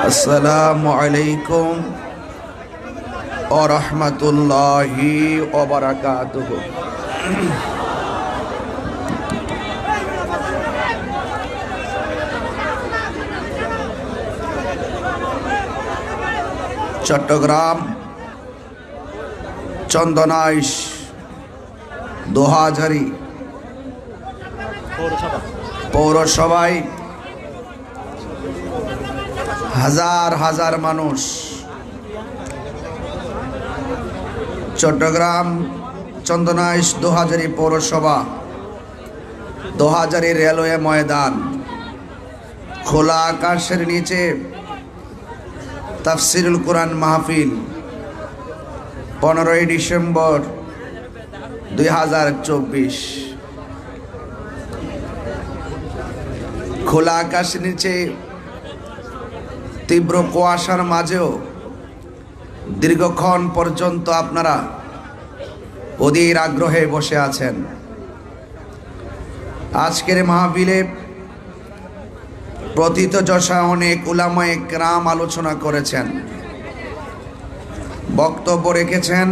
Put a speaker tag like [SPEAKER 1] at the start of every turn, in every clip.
[SPEAKER 1] আসসালামু আলাইকুম ওয়া রাহমাতুল্লাহি ওয়া বারাকাতুহু। চট্টগ্রাম চন্দনাইশ দোহাজারি পৌরসভায় হাজার হাজার মানুষ চট্টগ্রাম চন্দনাইশ দোহাজারি পৌরসভা দোহাজারি রেলওয়ে ময়দান খোলা আকাশের নিচে তাফসিরুল কোরআন মাহফিল 15ই ডিসেম্বর 2024। খোলা আকাশের নিচে তীব্র কুয়াশার মাঝেও দীর্ঘক্ষণ পর্যন্ত আপনারা অধীর আগ্রহে বসে আছেন। আজকের মাহফিলে প্রথিতযশা অনেক উলামায়ে কেরাম আলোচনা করেছেন, বক্তব্য রেখেছেন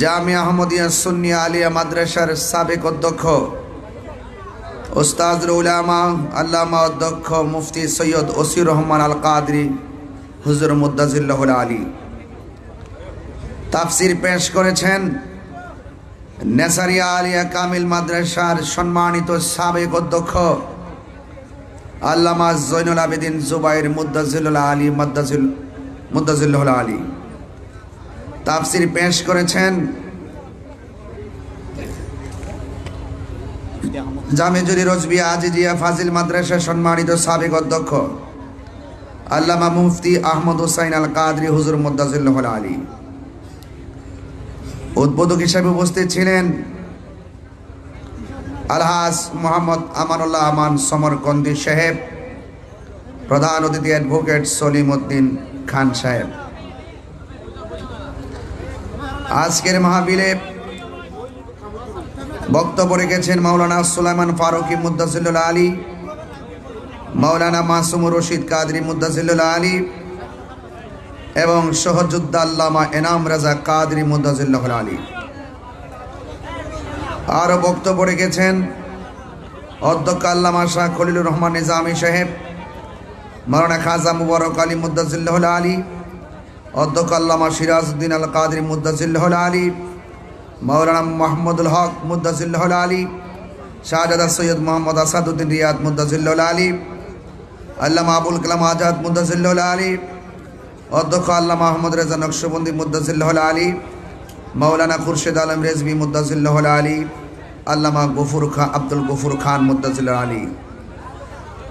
[SPEAKER 1] জামিয়া আহমদিয়া সুন্নিয়া আলিয়া মাদ্রাসার সাবেক অধ্যক্ষ ওস্তাদুল উলামা আল্লামা অধ্যক্ষ মুফতি সৈয়দ ওসির রহমান আল কাদরি হুজুর মুদ্দাজিল্লাহুল আলী। তাফসির পেশ করেছেন নেসারিয়া আলিয়া কামিল মাদ্রাসার সম্মানিত সাবেক অধ্যক্ষ আল্লামা জৈনুল আবেদিন জুবাইর মুদ্দাজিল্লাহুল আলী মুদ্দাজিল্লাহুল আলী। তাফসির পেশ করেছেন জামেজুরি রজবিয়া আজিজিয়া ফাজিল মাদ্রাসার সম্মানিত সাবেক অধ্যক্ষ আল্লামা মুফতি আহমদ হুসাইন আল কাদরি হুজুর মুদ্দাজিল্লাহুল আলী। উদ্বোধক হিসেবে উপস্থিত ছিলেন আলহাজ মোহাম্মদ আমানুল্লাহ আমান সমরকন্দি সাহেব, প্রধান অতিথি অ্যাডভোকেট সলিম উদ্দিন খান সাহেব। আজকের মাহফিলে বক্তব্য রেখেছেন মাওলানা সুলাইমান ফারুকি মুদ্দাজিল্লাহুল আলী, মাওলানা মাসুমুর রশিদ কাদরি মুদ্দাজিল্লাহুল আলী এবং সহযোদ্ধা আল্লামা এনাম রাজা কাদরি মুদ্দাজিল্লাহুল আলী। আরও বক্তব্য রেখেছেন অধ্যক্ষ আল্লামা শাহ খলিলুর রহমান নিজামী সাহেব, মাওলানা খাজা মুবারক আলী মুদ্দাজিল্লাহুল আলী, অধ্যক্ষ আল্লামা সিরাজউদ্দিন আল কাদরি মুদ্দাজিল্লাহুল আলী, মাওলানা মাহমুদুল হক মুদ্দাজিল্লাহুল আলী, শাহজাদা সৈয়দ মোহাম্মদ আসাদউদ্দিন রিয়াদ মুদ্দাজিল্লাহুল আলী, আল্লামা আবুল কালাম আজাদ মুদ্দাজিল্লাহুল আলী, অধ্যক্ষ আল্লামা আহমদ রেজা নকশবন্দি মুদ্দাজিল্লাহুল আলী, মাওলানা খুরশেদ আলম রেজভী মুদ্দাজিল্লাহুল আলী, আল্লামা আব্দুল গফুর খান মুদ্দাজিল্লাহুল আলী।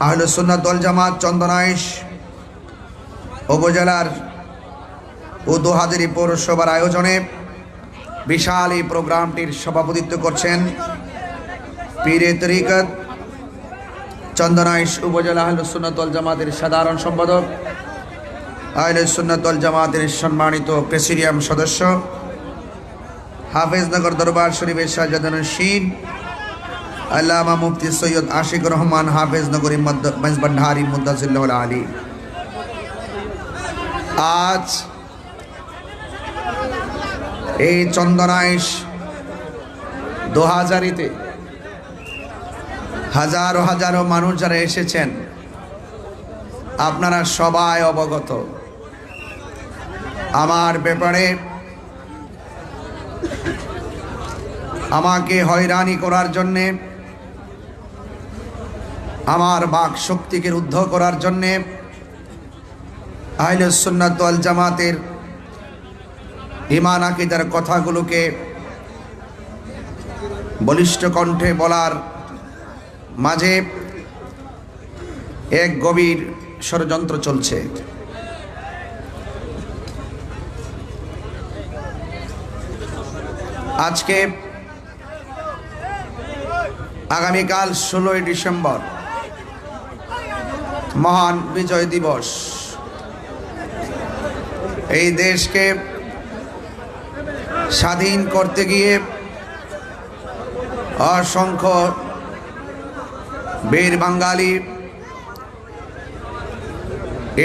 [SPEAKER 1] আহলুস সুন্নাত ওয়াল জামাত চন্দনাইশ উপজেলার ও দোহাজারি পৌরসভার আয়োজনে বিশাল এই প্রোগ্রামটির সভাপতিত্ব করছেন পীরে তরিকত চন্দনাইশ উপজেলা আহলুস সুন্নাত ওয়াল জামাতের সাধারণ সম্পাদক, আহলুস সুন্নাত ওয়াল জামাতের সম্মানিত প্রেসিডিয়াম সদস্য, হাফেজনগর দরবার শরীফের শাহজাদানুর শীন আল্লামা মুফতি সৈয়দ আশিক রহমান হাফেজনগরী মেজবান্ডারি মুদ্দাজিল্লাহুল আলী। আজ এই চন্দনাইশ দোহাজারিতে হাজারো হাজারো মানুষ যারা এসেছেন, আপনারা সবাই অবগত আমার ব্যাপারে। আমাকে হয়রানি করার জন্যে, আমার বাক শক্তিকে রুদ্ধ করার জন্যে আহলুস সুন্নাত ওয়াল জামাতের ঈমান আকীদার কথাগুলোকে বলিষ্ঠ কণ্ঠে বলার মাঝে এক গভীর ষড়যন্ত্র চলছে। আজকে আগামীকাল 16ই ডিসেম্বর মহান বিজয় দিবস। এই দেশকে স্বাধীন করতে গিয়ে অসংখ্য বীর বাঙালি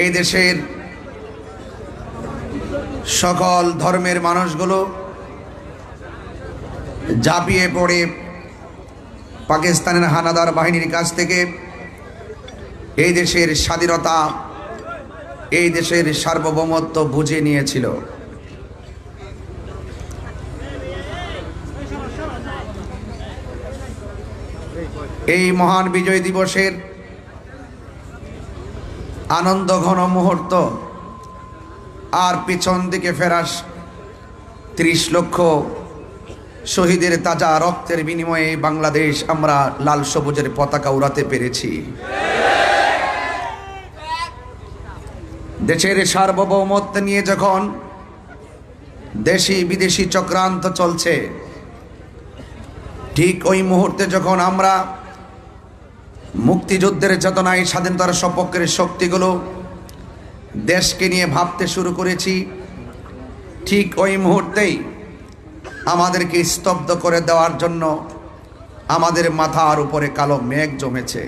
[SPEAKER 1] এই দেশের সকল ধর্মের মানুষগুলো ঝাঁপিয়ে পড়ে পাকিস্তানের হানাদার বাহিনীর কাছ থেকে এই দেশের স্বাধীনতা, এই দেশের সার্বভৌমত্ব বুঝে নিয়েছিল। এই মহান বিজয় দিবসের আনন্দ ঘন মুহূর্ত আর পিছন দিকে ফেরাস ৩০ লক্ষ শহীদের তাজা রক্তের বিনিময়ে বাংলাদেশ আমরা লাল সবুজের পতাকা উড়াতে পেরেছি। দেশের সার্বভৌমত্ব নিয়ে যখন দেশি বিদেশি চক্রান্ত চলছে, ঠিক ওই মুহূর্তে যখন আমরা মুক্তিযুদ্ধের চেতনায় স্বাধীনতার সপক্ষের শক্তিগুলো দেশকে নিয়ে ভাবতে শুরু করেছি, ঠিক ওই মুহূর্তেই আমাদেরকে স্তব্ধ করে দেওয়ার জন্য আমাদের মাথার উপরে কালো মেঘ জমেছে।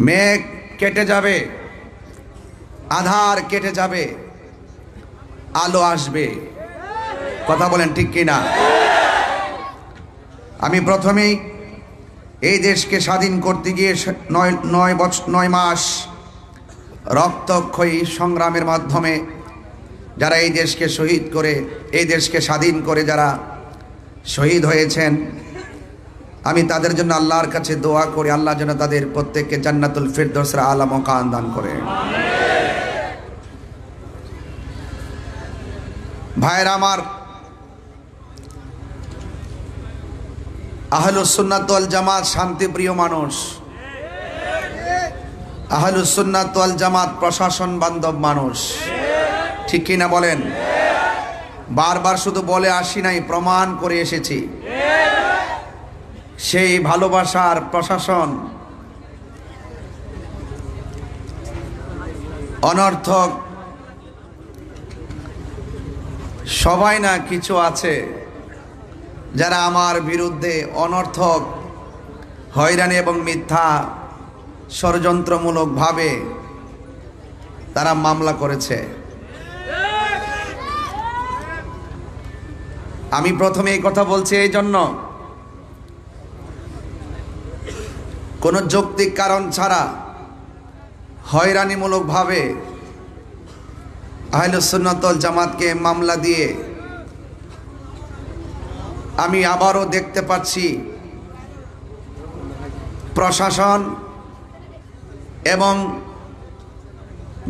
[SPEAKER 1] মেঘ কেটে যাবে, আধার কেটে যাবে, আলো আসবে। কথা বলেন ঠিক কিনা? আমি প্রথমেই এই দেশকে স্বাধীন করতে গিয়ে 9 মাস রক্তক্ষয়ী সংগ্রামের মাধ্যমে যারা এই দেশকে শহীদ করে, এই দেশকে স্বাধীন করে যারা শহীদ হয়েছেন, আমি তাদের জন্য আল্লাহর কাছে দোয়া করি, আল্লাহ যেন তাদের প্রত্যেককে জান্নাতুল ফিরদৌসের আলা মাকান দান করে। ভাইরা আমার, আহলুস সুন্নাত ওয়াল জামাত শান্তিপ্রিয় মানুষ, আহলুস সুন্নাত ওয়াল জামাত প্রশাসন বান্ধব মানুষ, ঠিক কিনা বলেন? বারবার শুধু বলে আসি নাই, প্রমাণ করে এসেছি। সেই ভালোবাসার প্রশাসন অনর্থক সবাই না, কিছু আছে যারা আমার বিরুদ্ধে অনর্থক হয়রানি এবং মিথ্যা ষড়যন্ত্রমূলকভাবে তারা মামলা করেছে। আমি প্রথমে এই কথা বলছি এই জন্য, কোনো যৌক্তিক কারণ ছাড়া হয়রানিমূলকভাবে আহলুস সুন্নাত ওয়াল জামাতকে মামলা দিয়ে আমি আবারও দেখতে পাচ্ছি প্রশাসন এবং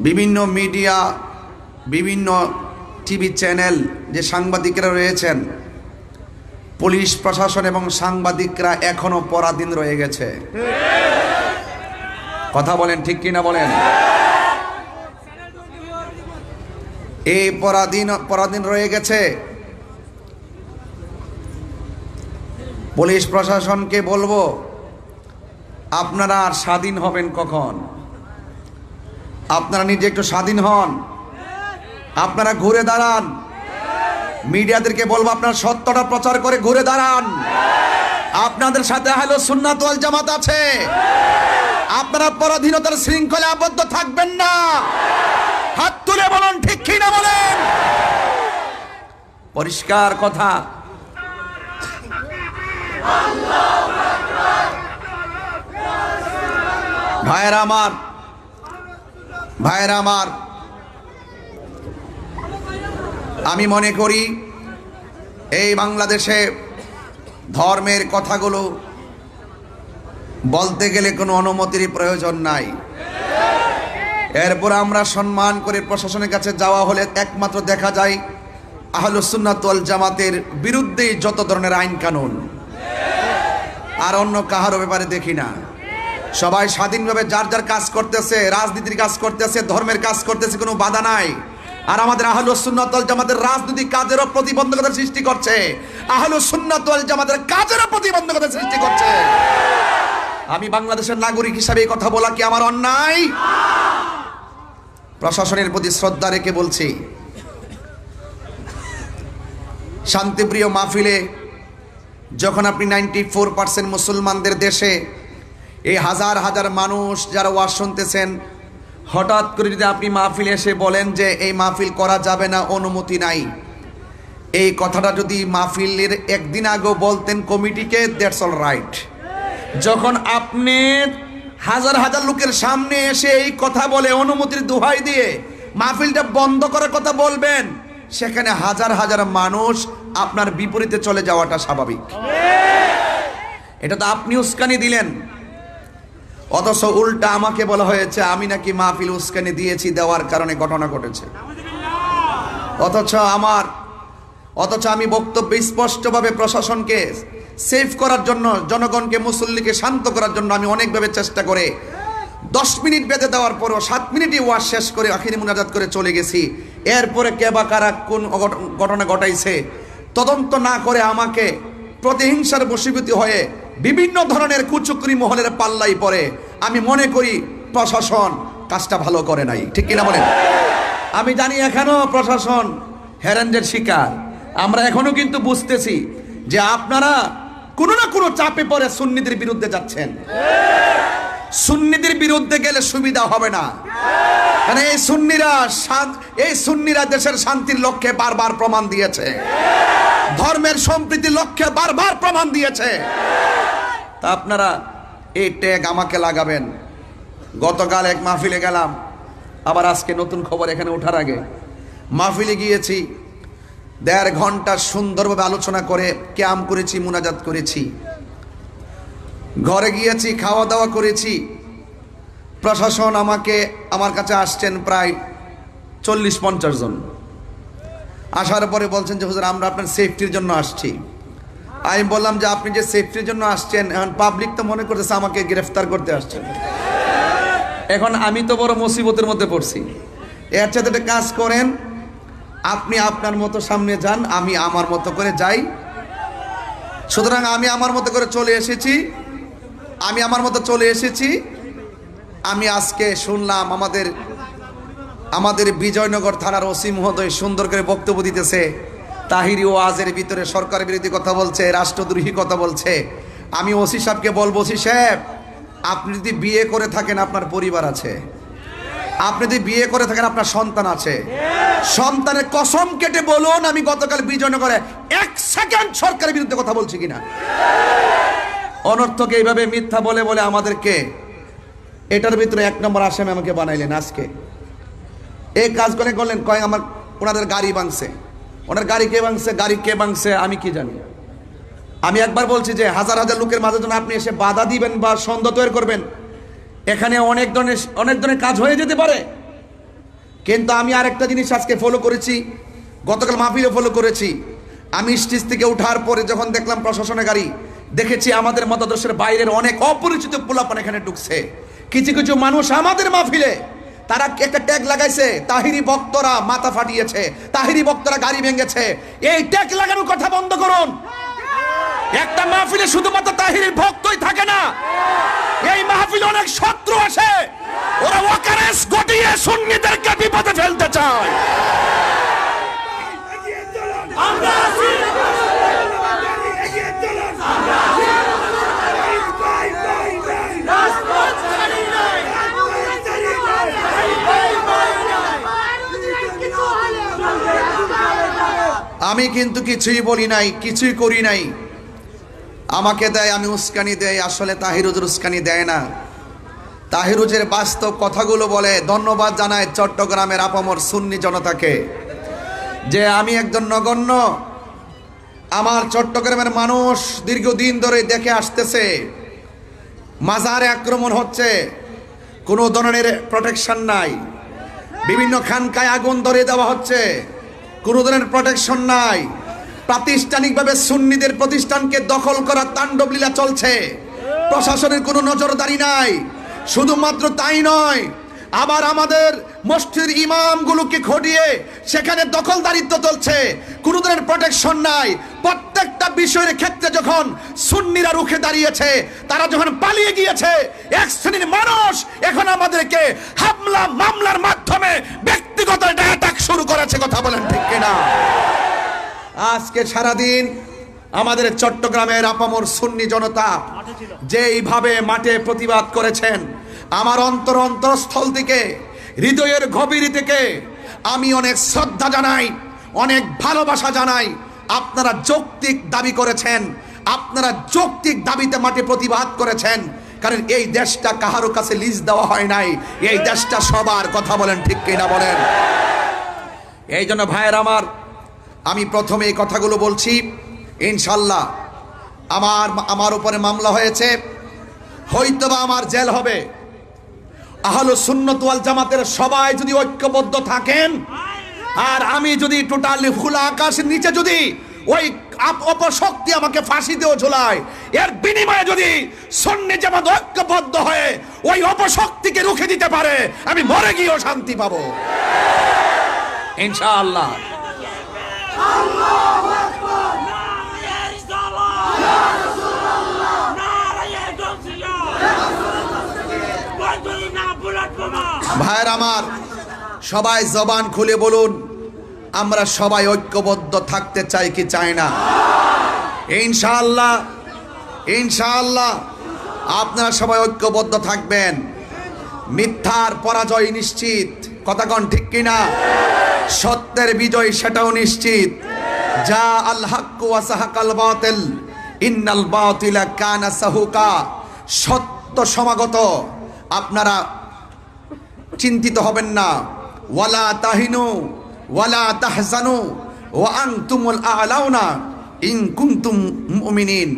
[SPEAKER 1] বিভিন্ন মিডিয়া, বিভিন্ন টিভি চ্যানেল, যে সাংবাদিকরা রয়েছেন, পুলিশ প্রশাসন এবং সাংবাদিকরা এখনো পরাধীন রয়ে গেছে। কথা বলেন ঠিক কিনা বলেন? এই পরাধীন রয়ে গেছে। পুলিশ প্রশাসনকে বলবো, আপনারা আর স্বাধীন হবেন কখন? আপনারা নিজে একটু স্বাধীন হন, আপনারা ঘুরে দাঁড়ান। মিডিয়াদেরকে বলবো, আপনারা সত্যটা প্রচার করে ঘুরে দাঁড়ান। আপনাদের সাথে আহলুস সুন্নাত ওয়াল জামাত আছে। আপনারা পরাধীনতার শৃঙ্খলে আবদ্ধ থাকবেন না। হাত তুলে বলুন ঠিক কিনা বলেন? পরিষ্কার কথা। ভাইরা আমার, আমি মনে করি এই বাংলাদেশে ধর্মের কথাগুলো বলতে গেলে কোনো অনুমতির প্রয়োজন নাই। এরপর আমরা সম্মান করে প্রশাসনের কাছে যাওয়া হলে একমাত্র দেখা যায় আহলুস সুন্নাত ওয়াল জামাতের বিরুদ্ধে যত ধরনের আইন কানুন, আর অন্য কাহারও ব্যাপারে দেখি না। সবাই স্বাধীনভাবে যার যার কাজ করতেছে, রাজনীতির কাজ করতেছে, ধর্মের কাজ করতেছে, কোনো বাধা নাই। আর আমাদের আহলুস সুন্নাত ওয়াল জামাতের রাজনৈতিক কাজেরও প্রতিবন্ধকতা সৃষ্টি করছে, আহলুস সুন্নাত ওয়াল জামাতের কাজেরও প্রতিবন্ধকতা সৃষ্টি করছে। আমি বাংলাদেশের নাগরিক হিসাবে এই কথা বলা কি আমার অন্যায়? প্রশাসনের প্রতি শ্রদ্ধা রেখে বলছি, শান্তিপ্রিয় মাহফিলে যখন আপনি 94% মুসলমানদের দেশে এই হাজার হাজার মানুষ যারা ওয়াজ শুনতেছেন, হঠাৎ করে যদি আপনি মাহফিলে এসে বলেন যে এই মাহফিল করা যাবে না, অনুমতি নাই, এই কথাটা যদি মাহফিলের একদিন আগেও বলতেন কমিটিকে, দ্যাটস অল রাইট। যখন আপনি হাজার হাজার লোকের সামনে এসে এই কথা বলে অনুমতির দোহাই দিয়ে মাহফিলটা বন্ধ করার কথা বলবেন, সেখানে হাজার হাজার মানুষ আপনার বিপরীতে চলে যাওয়াটা স্বাভাবিক। এটা তো আপনি উস্কানি দিলেন, অথচ উল্টা আমাকে বলা হয়েছে আমি নাকি মাহফিল উস্কানি দিয়েছি, দেওয়ার কারণে ঘটনা ঘটেছে। অথচ আমি বক্তব্য স্পষ্টভাবে প্রশাসনকে সেভ করার জন্য, জনগণকে, মুসল্লিকে শান্ত করার জন্য আমি অনেকভাবে চেষ্টা করে 10 মিনিট বেঁধে দেওয়ার পরও 7 মিনিটই ওয়াজ শেষ করে আখিরি মুনাজাত করে চলে গেছি। এরপরে কে বা কারা কোন ঘটনা ঘটাইছে তদন্ত না করে আমাকে প্রতিহিংসার বশীভূত হয়ে বিভিন্ন ধরনের কুচক্রি মহলের পাল্লাই পড়ে। আমি মনে করি প্রশাসন কাজটা ভালো করে নাই, ঠিক কিনা বলেন? আমি জানি এখনো প্রশাসন হ্যারান্ডের শিকার। আমরা এখনো কিন্তু বুঝতেছি যে আপনারা কোনো না কোনো চাপে পড়ে সুন্নিদের বিরুদ্ধে যাচ্ছেন। সুন্নিদের বিরুদ্ধে গেলে সুবিধা হবে না, কারণ এই সুন্নিরা দেশের শান্তির লক্ষ্যে বারবার প্রমাণ দিয়েছে, ধর্মের সম্প্রীতির লক্ষ্যে বারবার প্রমাণ দিয়েছে। তা আপনারা এই ট্যাগ আমাকে লাগাবেন। গতকাল এক মাহফিলে গেলাম, আবার আজকে নতুন খবর এখানে ওঠার আগে মাহফিলে গিয়েছি, 1.5 ঘন্টা সুন্দরভাবে আলোচনা করে ক্যাম করেছি, মুনাজাত করেছি, ঘরে গিয়েছি, খাওয়া দাওয়া করেছি। প্রশাসন আমার কাছে আসছেন প্রায় 40-50 জন। আসার পরে বলছেন যে হুজুর আমরা আপনার সেফটির জন্য আসছি। আমি বললাম যে আপনি যে সেফটির জন্য আসছেন, এখন পাবলিক তো মনে করতেছে আমাকে গ্রেফতার করতে আসছেন। এখন আমি তো বড় মুসিবতের মধ্যে পড়ছি। এর সাথে একটা কাজ করেন, আপনি আপনার মতো সামনে যান, আমি আমার মতো করে যাই। সুতরাং আমি আমার মতো করে চলে এসেছি। আমি আজকে শুনলাম আমাদের বিজয়নগর থানার ওসি মহোদয় সুন্দর করে বক্তব্য দিতেছে, তাহিরি ওয়াজের ভিতরে সরকার বিরোধী কথা বলছে, রাষ্ট্রদ্রোহী কথা বলছে। আমি ওসি সাহেবকে বলবো, ওসি সাহেব আপনি যদি বিয়ে করে থাকেন আপনার পরিবার আছে, আপনি যদি বিয়ে করে থাকেন আপনার সন্তান আছে, সন্তানের কসম কেটে বলুন আমি গতকাল বিজয়নগরে 1 সেকেন্ড সরকারের বিরুদ্ধে কথা বলছি কিনা। অনর্থকে এইভাবে মিথ্যা বলে বলে আমাদেরকে এটার ভিতরে 1 নম্বর আসামি আমাকে বানাইলেন। আজকে এই কাজ করলেন, কয় ওনাদের গাড়ি ভাঙছে। ওনার গাড়ি কে ভাঙছে আমি কি জানি। আমি একবার বলছি যে হাজার হাজার লোকের মাঝে যখন আপনি এসে বাধা দিবেন বা সন্দেহ তৈরি করবেন, এখানে অনেক ধরনের কাজ হয়ে যেতে পারে। কিন্তু আমি আরেকটা জিনিস আজকে ফলো করেছি, গতকাল মাহফিলে ফলো করেছি। আমি স্টেজ থেকে ওঠার পরে যখন দেখলাম প্রশাসনের গাড়ি, দেখেছি আমাদের মতাদর্শের বাইরের অনেক অপরিচিত পোলাপান এখানে ঢুকছে। কিছু কিছু মানুষ আমাদের মাহফিলে তারা একটা ট্যাগ লাগাইছে, তাহিরি বক্তরা মাথা ফাটিয়েছে, তাহিরি বক্তরা গাড়ি ভেঙেছে। এই ট্যাগ লাগানোর কথা বন্ধ করুন। একটা মাহফিলে শুধুমাত্র তাহিরির ভক্তই থাকে না, এই মাহফিলে অনেক শত্রু আসে, ওরা ওয়াকারেস ঘটিয়ে সুন্নিদেরকে বিপদে ফেলতে চায়। আমি কিন্তু কিছুই বলি নাই, কিছুই করি নাই। আমাকে দেয়, আমি উস্কানি দেয়। আসলে তাহিরুজের উস্কানি দেয় না, তাহিরুজের বাস্তব কথাগুলো বলে। ধন্যবাদ জানায় চট্টগ্রামের আপামর সুন্নি জনতাকে যে আমি একজন নগণ্য, আমার চট্টগ্রামের মানুষ দীর্ঘদিন ধরে দেখে আসতেছে মাজারে আক্রমণ হচ্ছে, কোনো ধরনের প্রোটেকশন নাই, বিভিন্ন খানকায় আগুন ধরিয়ে দেওয়া হচ্ছে, কোনো ধরনের প্রোটেকশন নাই, প্রাতিষ্ঠানিকভাবে সুন্নিদের প্রতিষ্ঠানকে দখল করার তাণ্ডব লীলা চলছে, প্রশাসনের কোনো নজরদারি নাই। শুধুমাত্র তাই নয়, আবার আমাদের মসজিদের ইমামগুলোকে ঘটিয়ে সেখানে দখলদারিত্ব চলছে, কোনো ধরনের প্রোটেকশন নাই। প্রত্যেকটা বিষয়ের ক্ষেত্রে যখন সুন্নিরা রুখে দাঁড়িয়েছে, তারা যখন পালিয়ে গিয়েছে, এক শ্রেণীর মানুষ এখন আমাদেরকে হামলা মামলার মাধ্যমে ব্যক্তিগত অ্যাটাক শুরু করেছে। কথা বলেন ঠিক কিনা? আজকে সারাদিন আমাদের চট্টগ্রামের আপামর সুন্নি জনতা যেইভাবে মাঠে প্রতিবাদ করেছেন, আমার অন্তরস্থল থেকে, হৃদয়ের গভীর থেকে আমি অনেক শ্রদ্ধা জানাই, অনেক ভালোবাসা জানাই। আপনারা যৌক্তিক দাবি করেছেন, আপনারা যৌক্তিক দাবিতে মাঠে প্রতিবাদ করেছেন, কারণ এই দেশটা কাহারো কাছে লিজ দেওয়া হয় নাই, এই দেশটা সবার। কথা বলেন ঠিক কিনা বলেন? এই জন্য ভাইয়ের আমার, আমি প্রথমে এই কথাগুলো বলছি। ইনশাল্লাহ আমার উপরে মামলা হয়েছে, হয়তোবা আমার জেল হবে। আহলে সুন্নাত ওয়াল জামাতের সবাই যদি ঐক্যবদ্ধ থাকেন, আর আমি যদি টোটালি খোলা আকাশের নিচে যদি ওই অপশক্তি আমাকে ফাঁসি দিয়েও ঝোলায়, এর বিনিময়ে যদি সুন্নি জামাত ঐক্যবদ্ধ হয়ে ওই অপশক্তিকে রুখে দিতে পারে, আমি মরে গিয়েও শান্তি পাবো ইনশাআল্লাহ।
[SPEAKER 2] আল্লাহু আকবার, নারে রিসালাত, ইয়া রাসূলুল্লাহ, নারে গাউসিয়া, ইয়া রাসূলুল্লাহ, বন্ধুরি না বুলেট বোমা।
[SPEAKER 1] ভাইয়ের আমার, সবাই জবান খুলে বলুন, আমরা সবাই ঐক্যবদ্ধ থাকতে চাই কি চাই না? ইনশাআল্লাহ, ইনশাআল্লাহ আপনারা সবাই ঐক্যবদ্ধ থাকবেন। মিথ্যার পরাজয় নিশ্চিত, কথা কোন ঠিক কিনা? সত্যের বিজয় সেটাও নিশ্চিত। যা আল হক ওয়া সাহাকাল বাতিল ইন্নাল বাতিলা কানা সাহুকা। সত্য সমাগত, আপনারা চিন্তিত হবেন না। ওয়ালা তাহিনু ওয়ালা তাহজানু ওয়া আনতুমুল আ'লাউনা ইন কুনতুম মুমিনিন।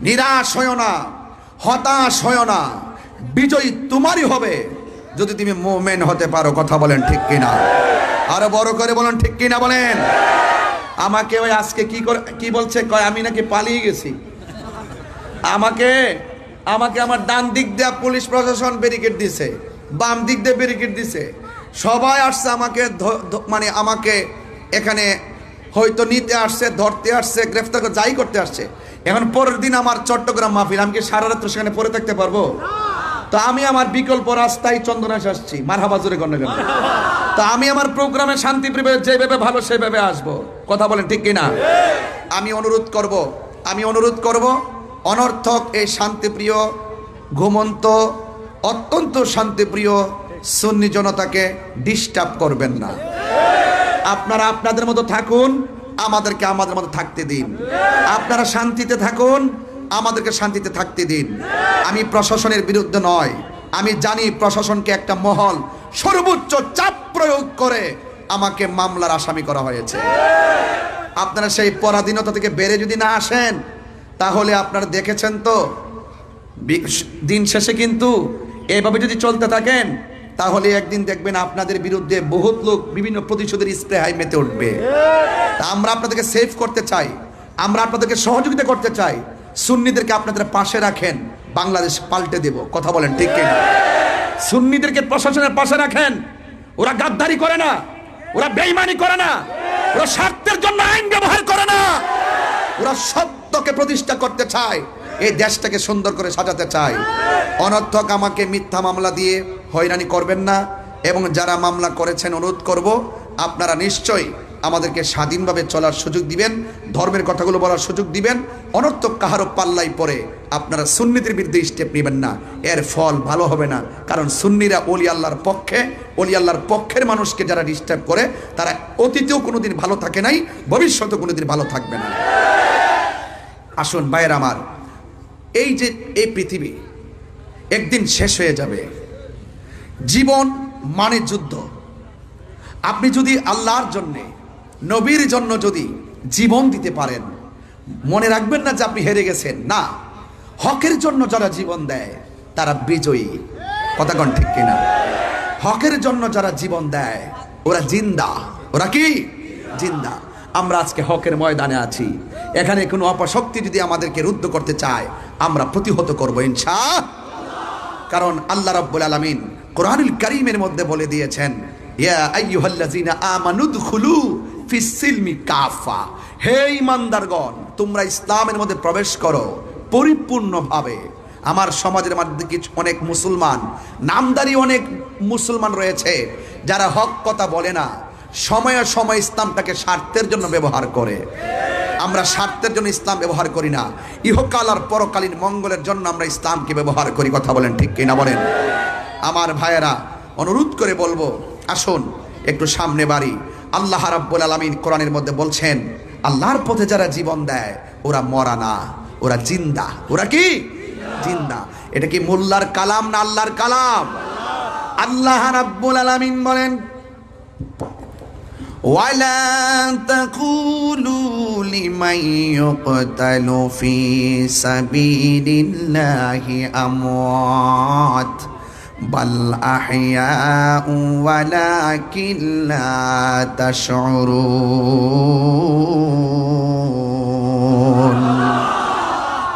[SPEAKER 1] নিরাশ হয় না, হতাশ হয় না, বিজয় তোমারই হবে যদি তুমি মুমিন হতে পারো। কথা বলেন ঠিক কিনা? আরো বড় করে বলেন ঠিক কিনা বলেন? আমাকে ওই আজকে কি বলছে, কয় আমি নাকি পালিয়ে গেছি। আমাকে আমার ডান দিক দিয়ে পুলিশ প্রশাসন ব্যারিকেড দিছে, বাম দিক দিয়ে ব্যারিকেড দিছে, সবাই আসছে আমাকে মানে আমাকে এখানে হয়তো নিতে আসছে, ধরতে আসছে, গ্রেফতার করে যাই করতে আসছে। এখন পরের দিন আমার চট্টগ্রাম মাহফিল, আমি কি সারা রাত্র সেখানে পড়ে থাকতে পারবো? তো আমি আমার বিকল্প রাস্তায় চন্দনাশ আসছি। মারহাবা জোরে করেন কেন? তো আমি আমার প্রোগ্রামে শান্তিপ্রিয় যেভাবে ভালো সেভাবে আসবো। কথা বলেন ঠিক কিনা? আমি অনুরোধ করব অনর্থক এই শান্তিপ্রিয়, ঘুমন্ত, অত্যন্ত শান্তিপ্রিয় সুন্নি জনতাকে ডিস্টার্ব করবেন না। আপনারা আপনাদের মতো থাকুন, আমাদেরকে আমাদের মতো থাকতে দিন। আপনারা শান্তিতে থাকুন, আমাদেরকে শান্তিতে থাকতে দিন। আমি প্রশাসনের বিরুদ্ধে নয়, আমি জানি প্রশাসনকে একটা মহল সর্বোচ্চ চাপ প্রয়োগ করে আমাকে মামলার আসামি করা হয়েছে। আপনারা সেই পরাধীনতা থেকে বেড়ে যদি না আসেন, তাহলে আপনারা দেখেছেন তো দিন শেষে কিন্তু এভাবে যদি চলতে থাকেন, তাহলে একদিন দেখবেন আপনাদের বিরুদ্ধে বহুত লোক বিভিন্ন প্রতিশোধের স্প্রে হাই মেতে উঠবে। তা আমরা আপনাদেরকে সেভ করতে চাই, আমরা আপনাদেরকে সহযোগিতা করতে চাই। সুন্নিদেরকে আপনাদের পাশে রাখেন, বাংলাদেশ পাল্টে দেব। কথা বলেন ঠিক কিনা? সুন্নিদেরকে প্রশাসনের পাশে রাখেন। ওরা গাদ্দারি করে না, ওরা বেঈমানি করে না, ওরা স্বার্থের জন্য আইন ব্যবহার করে না, ওরা সত্যকে প্রতিষ্ঠা করতে চায়, এই দেশটাকে সুন্দর করে সাজাতে চায়। অনর্থক আমাকে মিথ্যা মামলা দিয়ে হয়রানি করবেন না, এবং যারা মামলা করেছেন অনুরোধ করব আপনারা নিশ্চয়ই আমাদেরকে স্বাধীনভাবে চলার সুযোগ দিবেন, ধর্মের কথাগুলো বলার সুযোগ দিবেন। অনর্থক কাহারও পাল্লাই পরে আপনারা সুন্নিদের বিরুদ্ধে স্টেপ নেবেন না, এর ফল ভালো হবে না। কারণ সুন্নিরা ওলি আল্লাহর পক্ষে, ওলি আল্লাহর পক্ষের মানুষকে যারা ডিস্টার্ব করে, তারা অতীতেও কোনোদিন ভালো থাকে নাই, ভবিষ্যতেও কোনোদিন ভালো থাকবে না। আসুন ভাইয়ের আমার, এই যে এই পৃথিবী একদিন শেষ হয়ে যাবে। জীবন মানে যুদ্ধ। আপনি যদি আল্লাহর জন্যে, নবীর জন্য যদি জীবন দিতে পারেন, মনে রাখবেন না যে আপনি হেরে গেছেন। না, হকের জন্য যারা জীবন দেয় তারা বিজয়ী। কথা কোন ঠিক কিনা? হকের জন্য যারা জীবন দেয় ওরা জিন্দা। ওরা কি জিন্দা? আমরা আজকে হকের ময়দানে আছি। এখানে কোনো অপশক্তি যদি আমাদেরকে রুদ্ধ করতে চায়, আমরা প্রতিহত করবো ইনশাআল্লাহ। কারণ আল্লাহ রাব্বুল আলামিন কোরআনুল কারীমের মধ্যে বলে দিয়েছেন, ইয়া আইয়ুহাল্লাযীনা আমানুদখুলু ফিস সিলমি কাফা। হে ঈমানদারগণ, তোমরা ইসলামের মধ্যে প্রবেশ করো পরিপূর্ণভাবে। আমার সমাজের মধ্যে কিছু অনেক মুসলমান, নামদারি অনেক মুসলমান রয়েছে যারা হক কথা বলে না, সময়ে সময় ইসলামটাকে স্বার্থের জন্য ব্যবহার করে। আমরা স্বার্থের জন্য ইসলাম ব্যবহার করি না, ইহকাল আর পরকালীন মঙ্গলের জন্য আমরা ইসলামকে ব্যবহার করি। কথা বলেন ঠিক কিনা বলেন? আমার ভাইয়েরা, অনুরোধ করে বলবো, আসুন একটু সামনে বাড়ি। আল্লাহ রাব্বুল আলামিন কোরআনের মধ্যে বলছেন, আল্লাহর পথে যারা জীবন দেয় ওরা মরা না, ওরা জিন্দা। ওরা কি? জিন্দা। এটা কি মোল্লার কালাম না আল্লাহর কালাম? আল্লাহ রাব্বুল আলামিন বলেন, ওয়ালা তাকুলু লিমান ইউকতালু ফি সাবিলিল্লাহি আমওয়াত বাল আহইয়াউ ওয়ালাকিন লা তাশউরুন।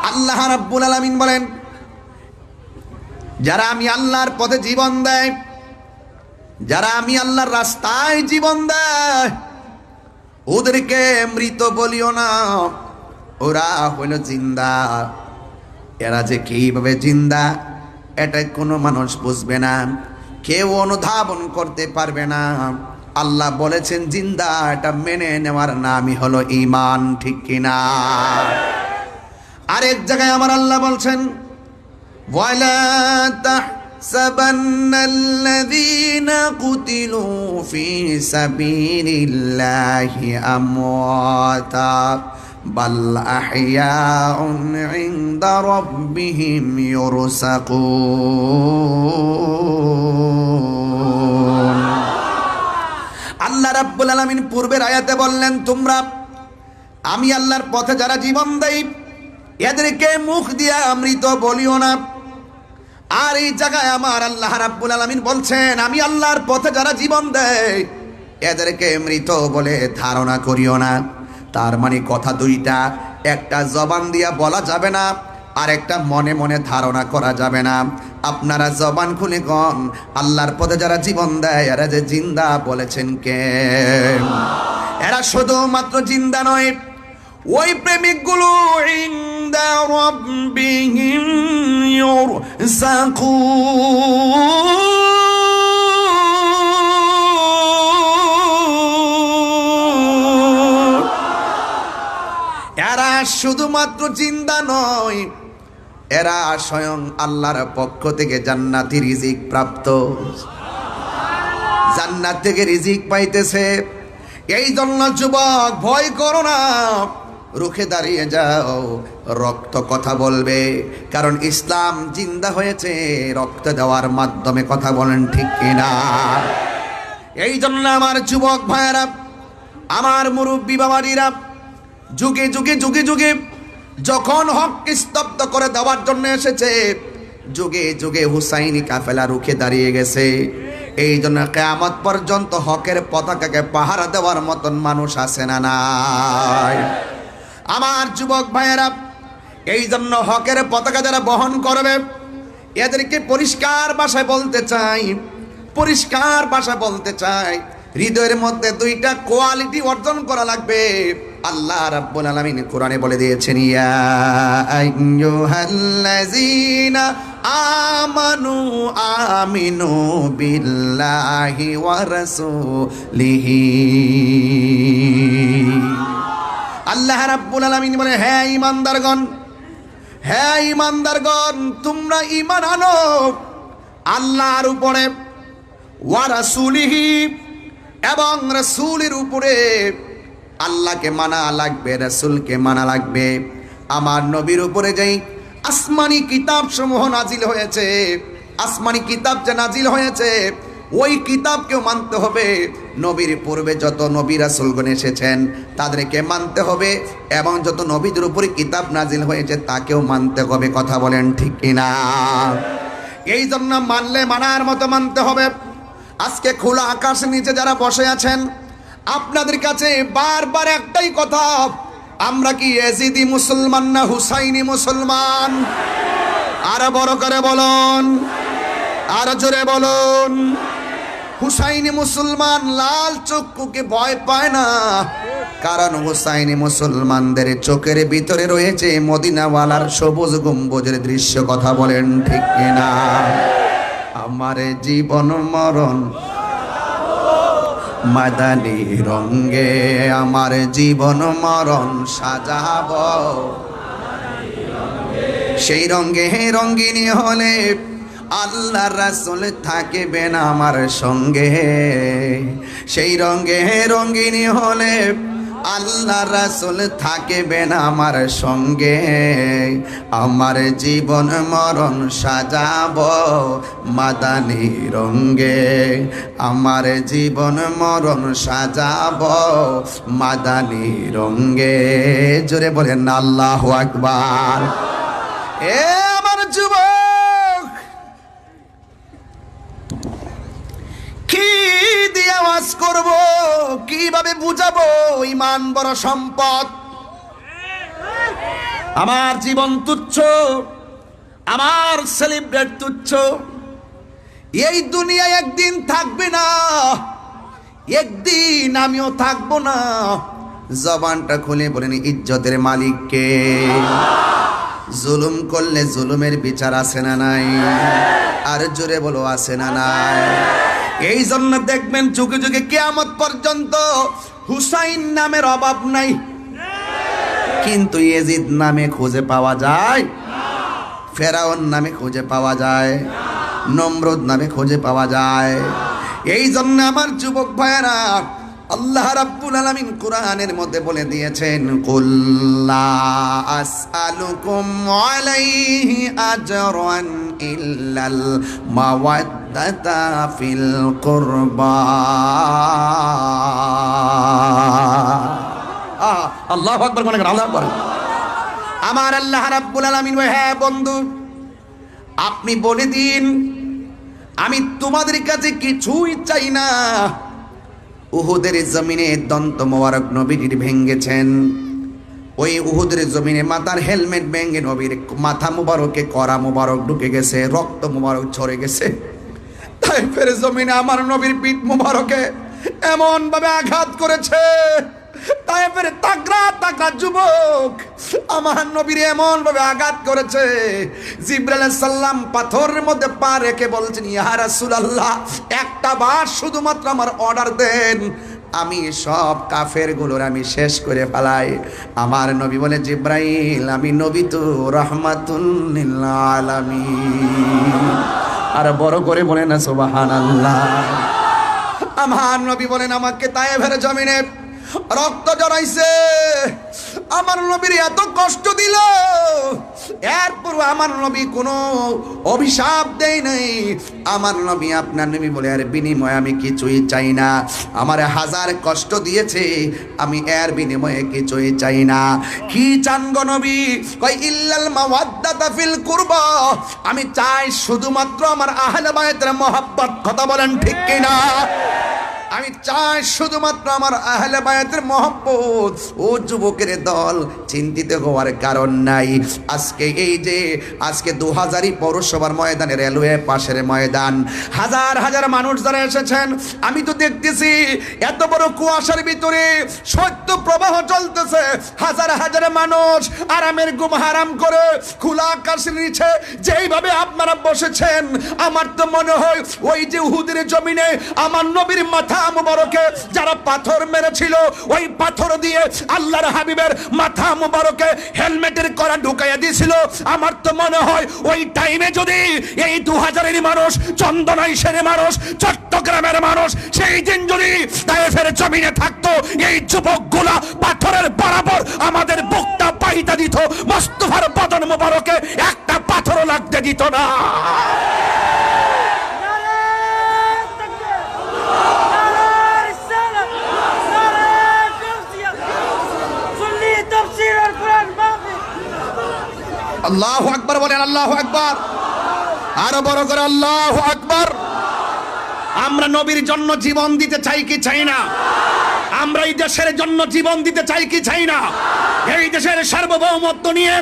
[SPEAKER 1] আল্লাহ রাব্বুল আলামিন বলেন, যারা আমি আল্লাহর পথে জীবন দেয়, যারা আমি আল্লাহর রাস্তায় জীবন দেয়, ওদেরকে মৃত বলিও না, ওরা হইল জিন্দা। এরা যে কিভাবে জিন্দা এটা কোনো মানুষ বুঝবে না, কেউ অনুধাবন করতে পারবে না। আল্লাহ বলেছেন জিন্দা, এটা মেনে নেওয়ার নামই হলো ঈমান। ঠিক কিনা? আরেক জায়গায় আমার আল্লাহ বলছেন, ওয়ালা তাহসাবান্নাল্লাযীনা কুতিলু ফী সাবিলিল্লাহি আমওয়াতা বাল আহইয়াউন ইনদা রাব্বিহিম ইউরসাকুন। আল্লাহ রাব্বুল আলামিন পূর্বের আয়াতে বললেন, তোমরা আমি আল্লাহর পথে যারা জীবন দেই এদেরকে মুখ দিয়া মৃত বলিও না। আর এই জায়গায় আমার আল্লাহ রাব্বুল আলামিন বলছেন, আমি আল্লাহর পথে যারা জীবন দেয় এদেরকে মৃত বলে ধারণা করিও না। তার মানে কথা দুইটা, একটা জবান দিয়া বলা যাবে না, আর একটা মনে মনে ধারণা করা যাবে না। আপনারা জবান খুলে কোন, আল্লাহর পথে যারা জীবন দেয় এরা যে জিন্দা বলেছেন কে? এরা শুধুমাত্র জিন্দা নয়, ওই প্রেমিকগুলো ইনদা রাব্বিহিম ইউরসাকুন। এরা শুধুমাত্র জিন্দা নয়, এরা স্বয়ং আল্লাহর পক্ষ থেকে জান্নাতি রিজিক প্রাপ্ত, জান্নাত থেকে রিজিক পাইতেছে। এই জন্য যুবক, ভয় করো না, রুখে দাঁড়িয়ে যাও, রক্ত কথা বলবে। কারণ ইসলাম জিন্দা হয়েছে রক্ত দেওয়ার মাধ্যমে। কথা বলেন ঠিক কিনা? এই জন্য আমার যুবক ভাইয়েরা, আমার মুরব্বী বাবাজিরা, যুগে যুগে যুগে যুগে যখন হককে স্তব্ধ করে দেওয়ার জন্য এসেছে, যুগে যুগে হুসাইনি কাফেলা রুখে দাঁড়িয়ে গেছে। এই জন্য কিয়ামত পর্যন্ত হকের পতাকাকে পাহারা দেওয়ার মতন মানুষ আছে না নাই? আমার যুবক ভাইয়েরা, এই জন্য হকের পতাকা যারা বহন করবে এদেরকে পরিষ্কার ভাষায় বলতে চাই, পরিষ্কার ভাষায় বলতে চাই, হৃদয়ের মধ্যে দুইটা কোয়ালিটি অর্জন করা লাগবে। আল্লাহ রাব্বুল আলামিন কোরআনে বলে দিয়েছেন, ইয়া আইয়ুহাল্লাযীনা আমানু আমিনু বিল্লাহি ওয়া রাসূলিহি। আল্লাহ রাব্বুল আলামিন বলে, হে ঈমানদারগণ, হে ঈমানদারগণ, তোমরা ঈমান আনো আল্লাহর উপরে, ওয়া রাসূলিহি, এবং রাসূলের উপরে। আল্লাহকে মানা লাগবে, রাসূলকে মানা লাগবে। আমার নবীর উপরে যেই আসমানি কিতাব সমূহ নাজিল হয়েছে, আসমানি কিতাব যে নাজিল হয়েছে ওই কিতাবকেও মানতে হবে। নবীর পূর্বে যত নবী রাসূলগণ এসেছেন তাদেরকে মানতে হবে, এবং যত নবীদের উপরে কিতাব নাজিল হয়েছে তাকেও মানতে হবে। কথা বলেন ঠিক কিনা? এই জন্য মানলে মানার মতো মানতে হবে। আজকে খোলা আকাশের নিচে যারা বসে আছেন, আপনাদের কাছে বারবার একটাই কথা, আমরা কি ইয়াজিদি মুসলমান না হুসাইনি মুসলমান? আরো বড় করে বলুন, আরো জোরে বলুন। হুসাইনি মুসলমান লাল চক্ষুকে ভয় পায় না, কারণ হুসাইনি মুসলমানদের চোখের ভিতরে রয়েছে মদিনাওয়ালার সবুজ গম্বুজের দৃশ্য। কথা বলেন ঠিক কিনা? আমার জীবন মরণ মাদানী রঙ্গে আমার জীবন মরণ সাজাবো, সেই রঙ্গে রঙ্গিনী হলে আল্লাহ রাসূল থাকবেন আমার সঙ্গে, সেই রঙ্গে রঙ্গিনী হলে আল্লাহ রাসূল থাকবেন আমার সঙ্গে, আমার জীবন মরণ সাজাবো মাদানী রঙ্গে, আমার জীবন মরণ সাজাবো মাদানী রঙ্গে। জোরে বলেন আল্লাহু আকবার। এ আমার যুবক, কি দিয়ে আওয়াজ করব, কিভাবে বুঝাবো? ঈমান বড় সম্পদ। আমার জীবন তুচ্ছ, আমার সেলিব্রেট তুচ্ছ। এই দুনিয়ায় একদিন থাকবে না, একদিন আমিও থাকবো না। জবানটা খুলে বলেন ইজ্জতের মালিক কে? জুলুম করলে জুলুমের বিচার আছে না নাই? আর জোরে বলো আছে না নাই? এই জন্য দেখবেন যুগে যুগে কিয়ামত পর্যন্ত হুসাইন নামের অভাব নাই, কিন্তু ইয়াজিদ নামে খুঁজে পাওয়া যায়, ফেরাউন নামে খুঁজে পাওয়া যায়, নমরুদ নামে খুঁজে পাওয়া যায়। এই জন্য আমার যুবক ভাইয়েরা, আল্লাহ রাব্বুল আলামিন কোরআনের মধ্যে বলে দিয়েছেন, কুল লা আসআলুকুম আলাইহি আজরান ইল্লাল মাওয়াদ্দাতা ফিল কুরবা। আল্লাহু আকবার, মনে করেন আল্লাহু আকবার। আমার আল্লাহ রাব্বুল আলামিন, হ্যাঁ বন্ধু আপনি বলে দিন, আমি তোমাদের কাছে কিছুই চাই না। উহুদের জমিনে দন্ত মোবারক নবীর ভেঙ্গেছেন, ওই উহুদের জমিনে মাথার হেলমেট ভেঙে নবীর মাথা মুবারকে করা মুবারক ঢুকে গেছে, রক্ত মুবারক ঝরে গেছে। তাই ফের জমিনে আমার নবীর পিঠ মুবারকে এমন ভাবে আঘাত করেছে, তাই ফের তাগড়া তাগড়া যুবক আমার নবীর এমন ভাবে আঘাত করেছে, জিবরাইল আলাইহিস সালাম পাথরের মধ্যে পা রেখে বলছেন, ইয়া রাসূলুল্লাহ একটা বার শুধুমাত্র আমার অর্ডার দেন, আমি সব কাফের গুলোর আমি শেষ করে ফেলাই। আমার নবী বলে, জিবরাইল আমি নবী তো রাহমাতুল লিল আলামিন। আর বড় করে বলেন না সুবহানাল্লাহ। আমার নবী বলেন, আমাকে তায়েফের জমিনে রক্ত জড়াইছে, আমার নবীর এত কষ্ট দিল, এরপর আমার নবী কোনো অভিশাপ দেয় নাই। আমার নবী আপনার নবী বলে, এর বিনিময়ে আমি কিছুই চাই না। আমার হাজার কষ্ট দিয়েছে, আমি এর বিনিময়ে কিছুই চাই না। কি চান গো নবী? কই ইল্লাল মাওয়াদ্দাতা ফিল কুরবা, আমি চাই শুধুমাত্র আমার আহলে বায়তের মহব্বত। কথা বলেন ঠিক কিনা? আমি চাই শুধুমাত্র আমার আহলে বায়াতের মহব্বত। ও যুবকের দল, চিন্তিত হওয়ার কারণ নাই। আজকে এই যে আজকে 2000 পৌরসভার ময়দানে, রেলওয়ে পাশের ময়দান, হাজার হাজার মানুষ যারা এসেছেন, আমি তো দেখতেছি এত বড় কুয়াশার ভিতরে সত্য প্রবাহ চলতেছে। হাজার হাজার মানুষ আরামের ঘুম হারাম করে খোলা আকাশের নিচে যেইভাবে আপনারা বসেছেন, আমার তো মনে হয় ওই যে উহুদের জমিনে আমার নবীর মাথা মুবারকে যারা পাথর মেরেছিল, ওই পাথর দিয়ে আল্লাহর হাবিবের মাথা মুবারকে হেলমেটের করা ঢুকাইয়া দিয়েছিল। আমার তো মনে হয় ওই টাইমে যদি এই 2000-এর মানুষ, চন্দনাইশের মানুষ, চট্টগ্রামের মানুষ সেই দিন যদি তায়েফের জমিনে থাকতো, এই যুবকগুলা পাথরের বরাবর আমাদের বুকটা পাইতা দিত, মুস্তাফার বদন মুবারকে একটা পাথরও লাগতে দিত না। আল্লাহু আকবার বলেন, আল্লাহু আকবার, আরো বড় করে আল্লাহু আকবার। আমরা নবীর জন্য জীবন দিতে চাই কি চাই না? আমরা এই দেশের জন্য জীবন দিতে চাই কি চাই না? এই দেশের সার্বভৌমত্ব নিয়ে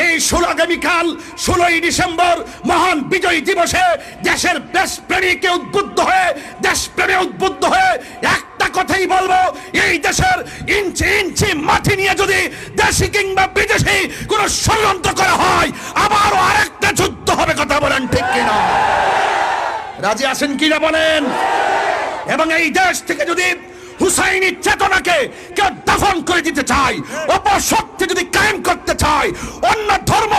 [SPEAKER 1] এই 16 আগামীকাল 16ই ডিসেম্বর মহান বিজয় দিবসে দেশের দেশপ্রেমীকে উদ্বুদ্ধ হয়ে, দেশপ্রেমে উদ্বুদ্ধ হয়ে একটা কথাই বলবো, এই দেশের ইঞ্চি ইঞ্চি মাটি নিয়ে যদি দেশি কিংবা বিদেশি কোনো ষড়যন্ত্র করা হয়, আবারও আরেকটা যুদ্ধ হবে। কথা বলেন ঠিক কিনা? রাজি আছেন কিনা বলেন?
[SPEAKER 3] এবং এই দেশ থেকে যদি হুসাইনি চেতনাকে কেউ দাফন করে দিতে চায়, অপশক্তি যদি কায়েম করতে চায়, অন্য ধর্ম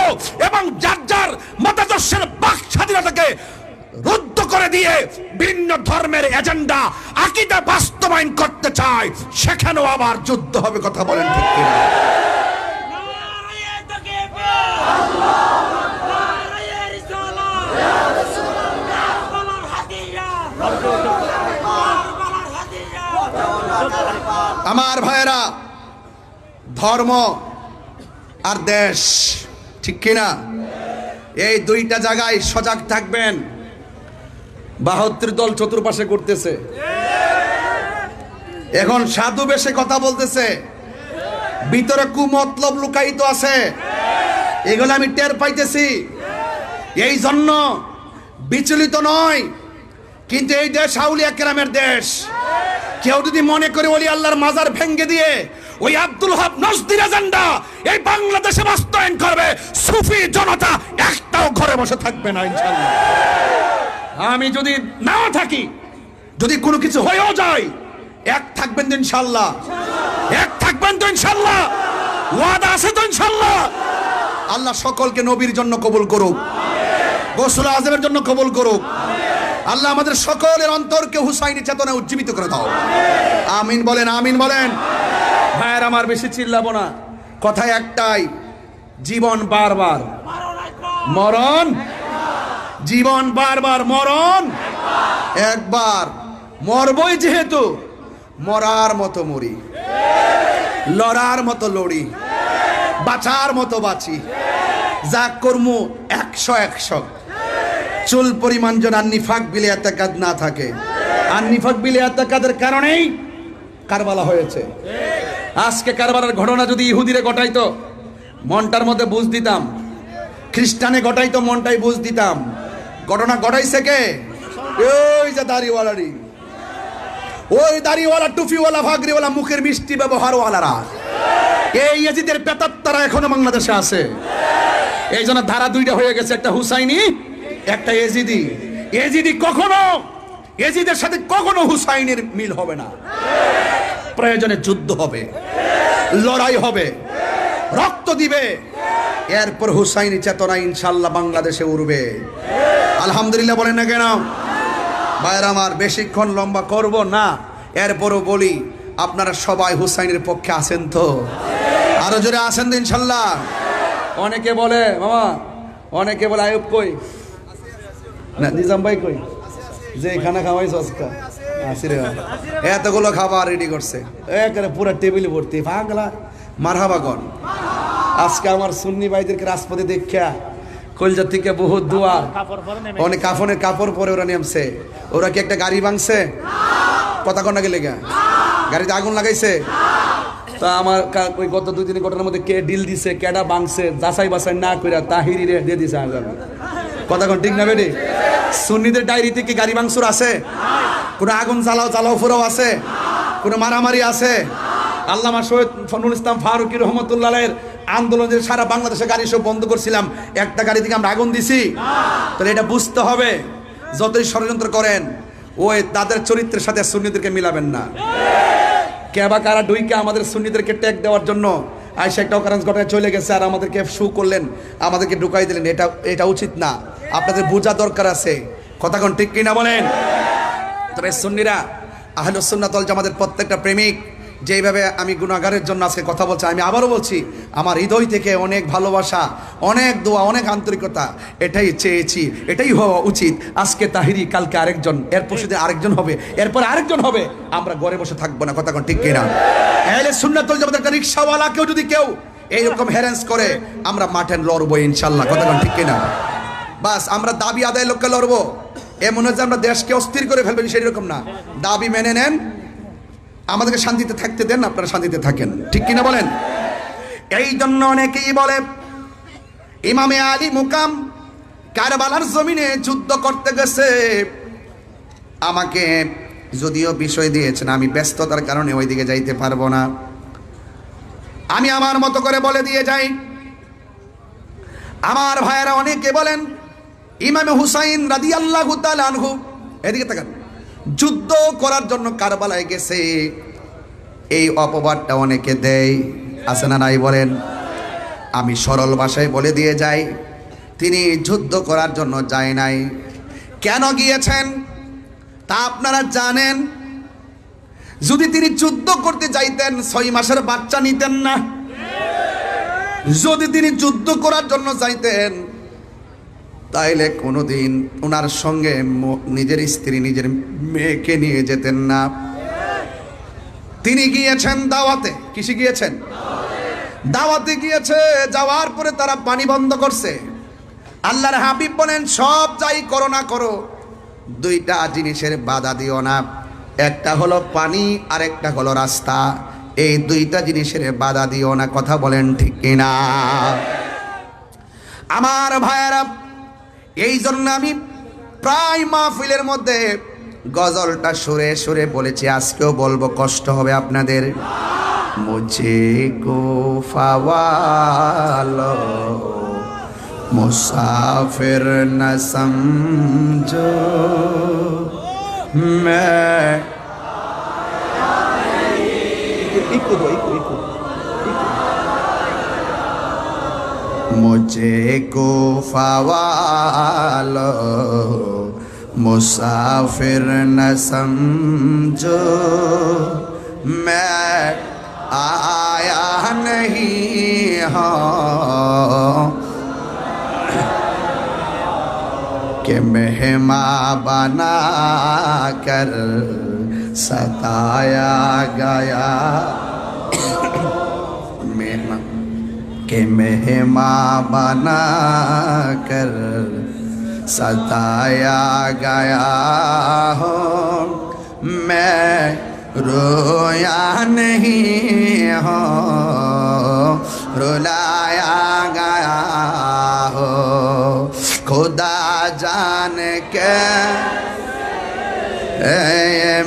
[SPEAKER 3] এবং যার যার মতাদর্শের বাক স্বাধীনতাকে রুদ্ধ করে দিয়ে ভিন্ন ধর্মের এজেন্ডা আকীদা বাস্তবায়ন করতে চায়, সেখানেও আবার যুদ্ধ হবে। কথা বলেন ঠিক কিনা?
[SPEAKER 2] নারায়ে তাকবীর, নারায়ে রিসালাত, কারবালার হাদিয়া, কারবালার হাদিয়া।
[SPEAKER 1] আমার ভাইয়েরা, ধর্ম আর দেশ, ঠিক কিনা? এই দুইটা জায়গায় সজাগ থাকবেন। 72 দল চতুর্পাশে করতেছে, এখন সাধু বেশে কথা বলতেছে, ভিতরে কুমতলব লুকায়িত আছে, এগুলো আমি টের পাইতেছি। এই জন্য বিচলিত নয়, কিন্তু এই দেশ আউলিয়া কেরামের দেশ। কেউ যদি মনে করে ওলি আল্লাহর মাজার ভেঙ্গে দিয়ে ওই আব্দুল ওহাব নজদির এজেন্ডা এই বাংলাদেশে বাস্তবায়ন করবে, সুফি জনতা একটাও ঘরে বসে থাকবে না ইনশাআল্লাহ। আমি যদি নাও থাকি, যদি কোনো কিছু হয়েও যায়, এক থাকবেন তো ইনশাআল্লাহ, এক থাকবেন তো ইনশাআল্লাহ, ওয়াদা আছে তো ইনশাআল্লাহ। আল্লাহ সকলকে নবীর জন্য কবুল করুক, গোসল আজমের জন্য কবুল করুক। আল্লাহ আমাদের সকলের অন্তরকে হুসাইনি চেতনা উজ্জীবিত করে দাও। আমিন বলেন, আমিন বলেন। ভাইয়ের আমার, বেশি চিল্লাবো না, কথা একটাই, জীবন বারবার মরণ, জীবন বারবার মরণ একবার। মরবই যেহেতু, মরার মতো মরি, লড়ার মতো লড়ি, বাঁচার মতো বাঁচি, যা কর্ম 100 চুল পরিমাণ যেন নিফাক বিলে এতেকাদ না থাকে। আর নিফাক বিলে এতেকাদের কারণেই কারবালা হয়েছে। আজকে কারবালার ঘটনা যদি ইহুদিরে ঘটাইতো, মনটার মধ্যে বুঝ দিতাম, খ্রিস্টানে ঘটাইতো, মনটাই বুঝ দিতাম। ঘটনা ঘটাইছে কে? ওই যে দাড়িওয়ালারি, ওই দাড়িওয়ালা, টুপিওয়ালা, ভাগরিওয়ালা, মুখের মিষ্টি ব্যবহারওয়ালারা, এই ইয়াজিদের পেতাত্তারা এখনো বাংলাদেশে আছে। এই জন্য ধারা দুইটা হয়ে গেছে, একটা হুসাইনি, একটা এজিদি। এজিদি কখনো, এজিদের সাথে কখনো হুসাইনের মিল হবে না। প্রয়োজনে যুদ্ধ হবে, লড়াই হবে, রক্ত দিবে, এরপর হুসাইনি চেতনা ইনশাআল্লাহ বাংলাদেশে উড়বে। আলহামদুলিল্লাহ বলেন না কেন? ভাইরা আমার, বেশিক্ষণ লম্বা করব না, এরপরও বলি, আপনারা সবাই হুসাইনের পক্ষে আছেন তো? আরো জোরে আছেন তো ইনশাআল্লাহ? অনেকে বলে মামা, অনেকে বলে আয়ুব কই না, নিজাম ভাই কই, যে খানা খাওয়াইছ আজকে? আসিরে এতগুলো খাবার রেডি করছে, একেবারে পুরো টেবিল ভর্তি। পাগলা মারহাবাগন। আজকে আমার সুন্নি ভাইদেরকে রাজপথে দেখা কলজা থেকে বহুত দোয়া, অনেক কাফনের কাপড় পরে ওরা নেমছে। ওরা কি একটা গাড়ি ভাঙছে? কথা কন্যা গেলে গা গাড়িতে আগুন লাগাইছে? তা আমার ওই গত 2 দিনের ঘটনার মধ্যে কে ডিল দিছে, কেডা ভাঙছে, যাচাই বাছাই না করে তাহিরি রে দিয়ে দিছে আগামী। কথা কোন ঠিক না বেটি? সুন্নিদের ডায়েরিতে কি গাড়ি ভাঙচুর আছে? কোনো আগুন জ্বালাও ফুরাও আছে? কোনো মারামারি আছে? আল্লামা শহীদ ফজলুল ইসলাম ফারুকী রহমতুল্লাহের আন্দোলনে সারা বাংলাদেশে গাড়ি সব বন্ধ করছিলাম, একটা গাড়ি থেকে আমরা আগুন দিছি? তাহলে এটা বুঝতে হবে, যতই ষড়যন্ত্র করেন ওই তাদের চরিত্রের সাথে সুন্নিদেরকে মিলাবেন না। কেবা কারা ডুইকে আমাদের সুন্নিদেরকে ট্যাগ দেওয়ার জন্য আইসা একটা অকারেন্স ঘটায় চলে গেছে, আর আমাদেরকে শু করলেন, আমাদেরকে ঢুকাই দিলেন। এটা উচিত না, আপনাদের বোঝা দরকার আছে। কথা কোন ঠিক কিনা বলেন? তবে সুন্নিরা, আহলুস সুন্নাত ওয়াল জামাতের প্রত্যেকটা প্রেমিক যেইভাবে আমি গুনাহগারের জন্য আজকে কথা বলছি, আমি আবারও বলছি, আমার হৃদয় থেকে অনেক ভালোবাসা, অনেক দোয়া, অনেক আন্তরিকতা, এটাই চেয়েছি, এটাই হওয়া উচিত। আজকে তাহিরি, কালকে আরেকজন, এরপর সেদিন আরেকজন হবে, এরপর আরেকজন হবে। আমরা ঘরে বসে থাকবো না। কথা কোন ঠিক কিনা? আহলে সুন্নাত ওয়াল জামাতের একটা রিকশাওয়ালাকেও যদি কেউ এইরকম হ্যারাস করে, আমরা মাঠে লড়বো ইনশাল্লাহ। কথা কোন ঠিক কিনা? বাস আমরা দাবি আদায় লক্ষ্যে লড়বো। এমন হচ্ছে আমরা দেশকে অস্থির করে ফেলবেন সেরকম না। দাবি মেনে নেন, আমাদেরকে শান্তিতে থাকতে দেন, আপনারা শান্তিতে থাকেন। ঠিক কিনা বলেন? এই জন্য অনেকেই বলে ইমামে আলী মুকাম কারবালার জমিনে যুদ্ধ করতে গেছে। আমাকে যদিও বিষয় দিয়েছেন, আমি ব্যস্ততার কারণে ওইদিকে যাইতে পারবো না, আমি আমার মতো করে বলে দিয়ে যাই। আমার ভাইয়েরা অনেকে বলেন ইমামে হুসাইন রাদিয়াল্লাহু তাআলা আনহু, এদিকে তাকান, যুদ্ধ করার জন্য কারবালায় গেছে, এই অপবাদটা অনেকে দেয়, আছে না নাই বলেন? আমি সরল ভাষায় বলে দিয়ে যাই, তিনি যুদ্ধ করার জন্য যায় নাই। কেন গিয়েছেন তা আপনারা জানেন? যদি তিনি যুদ্ধ করতে যাইতেন 6 মাসের বাচ্চা নিতেন না। যদি তিনি যুদ্ধ করার জন্য যাইতেন তাইলে কোনোদিন ওনার সঙ্গে নিজের স্ত্রী নিজের মেয়েকে নিয়ে যেতেন না। তিনি গিয়েছেন দাওয়াতে। কিসে গিয়েছেন? দাওয়াতে গিয়েছে। যাওয়ার পরে তারা পানি বন্ধ করছে। আল্লাহর হাবিব বলেন, সব যাই করো না করো, 2টা জিনিসের বাধা দিও না। একটা হলো পানি, আর একটা হলো রাস্তা। এই 2টা জিনিসের বাধা দিও না। কথা বলেন ঠিক কিনা? আমার ভাইয়েরা, এই জন্য আমি প্রায় মাহফিলের মধ্যে গজলটা সুরে সুরে বলেছি, আজকেও বলবো, কষ্ট হবে আপনাদের। মুঝে কো ফাওয়ালো মুসাফির না সমঝো मैं मुझे को फवालो मुसाफिर न समझो मैं आया नहीं हूँ कि मेहमान बना कर सताया गया कि मेहमान बना कर सताया गया हो मैं रोया नहीं हो रुलाया गया हो खुदा जान के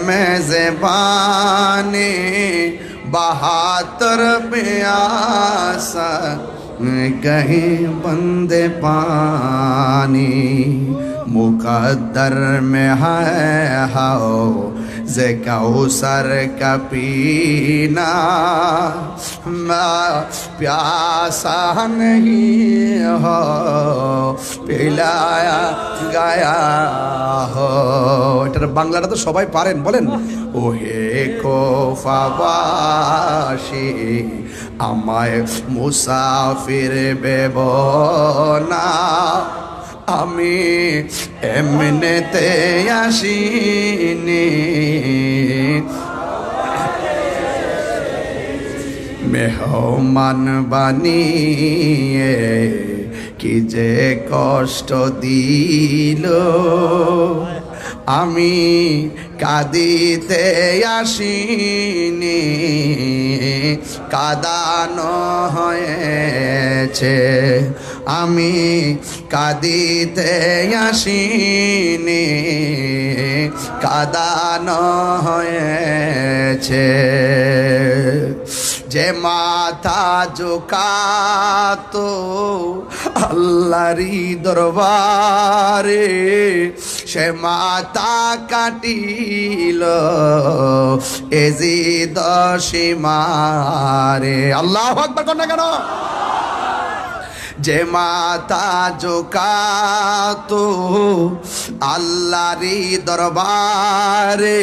[SPEAKER 1] मेज़बानी 72 प्यासा कहीं बंदे पानी मुकद्दर में है हाओ जे कौसर का पीना मैं प्यासा नहीं हो पिलाया गया हो। এটার বাংলাটা তো সবাই পারেন, বলেন। ওহে কোফাবাসী আমায় মুসাফির ভেব না, আমি এমনিতে আসিনি, মেহমান বানিয়ে কি যে কষ্ট দিল, আমি কাঁদিতে আসিনি, কাঁদানো হয়েছে, আমি কাঁদিতে আসিনি, কাঁদানো হয়েছে। যে মাথা ঝুঁকাতো আল্লাহরই দরবারে সে মাথা কাটিল এজিদ সীমারে। আল্লাহু আকবার কোন না কেন? যে মাথা ঝুঁকাতো আল্লাহরই দরবারে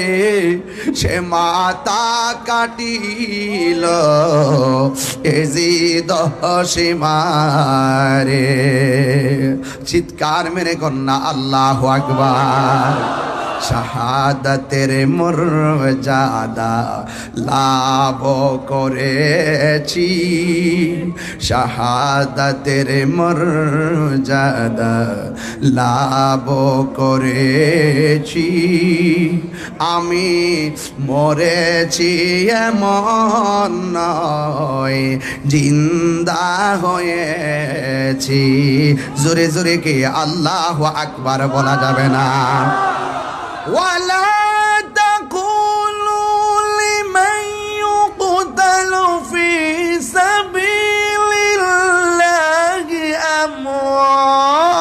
[SPEAKER 1] সে মাথা কাটিল এজিদ সীমারে। চিৎকার মেরে কন্যা আল্লাহু আকবার। শাহাদাতের মর্যাদা লাভ করেছি, শাহাদাতের মর্যাদা লাভ করেছি, আমি মরেছি এমন নয় জিন্দা হয়েছি। জোরে জোরে কি আল্লাহু আকবার বলা যাবে না? ولا تقولوا لمن يقتل في سبيل الله أموات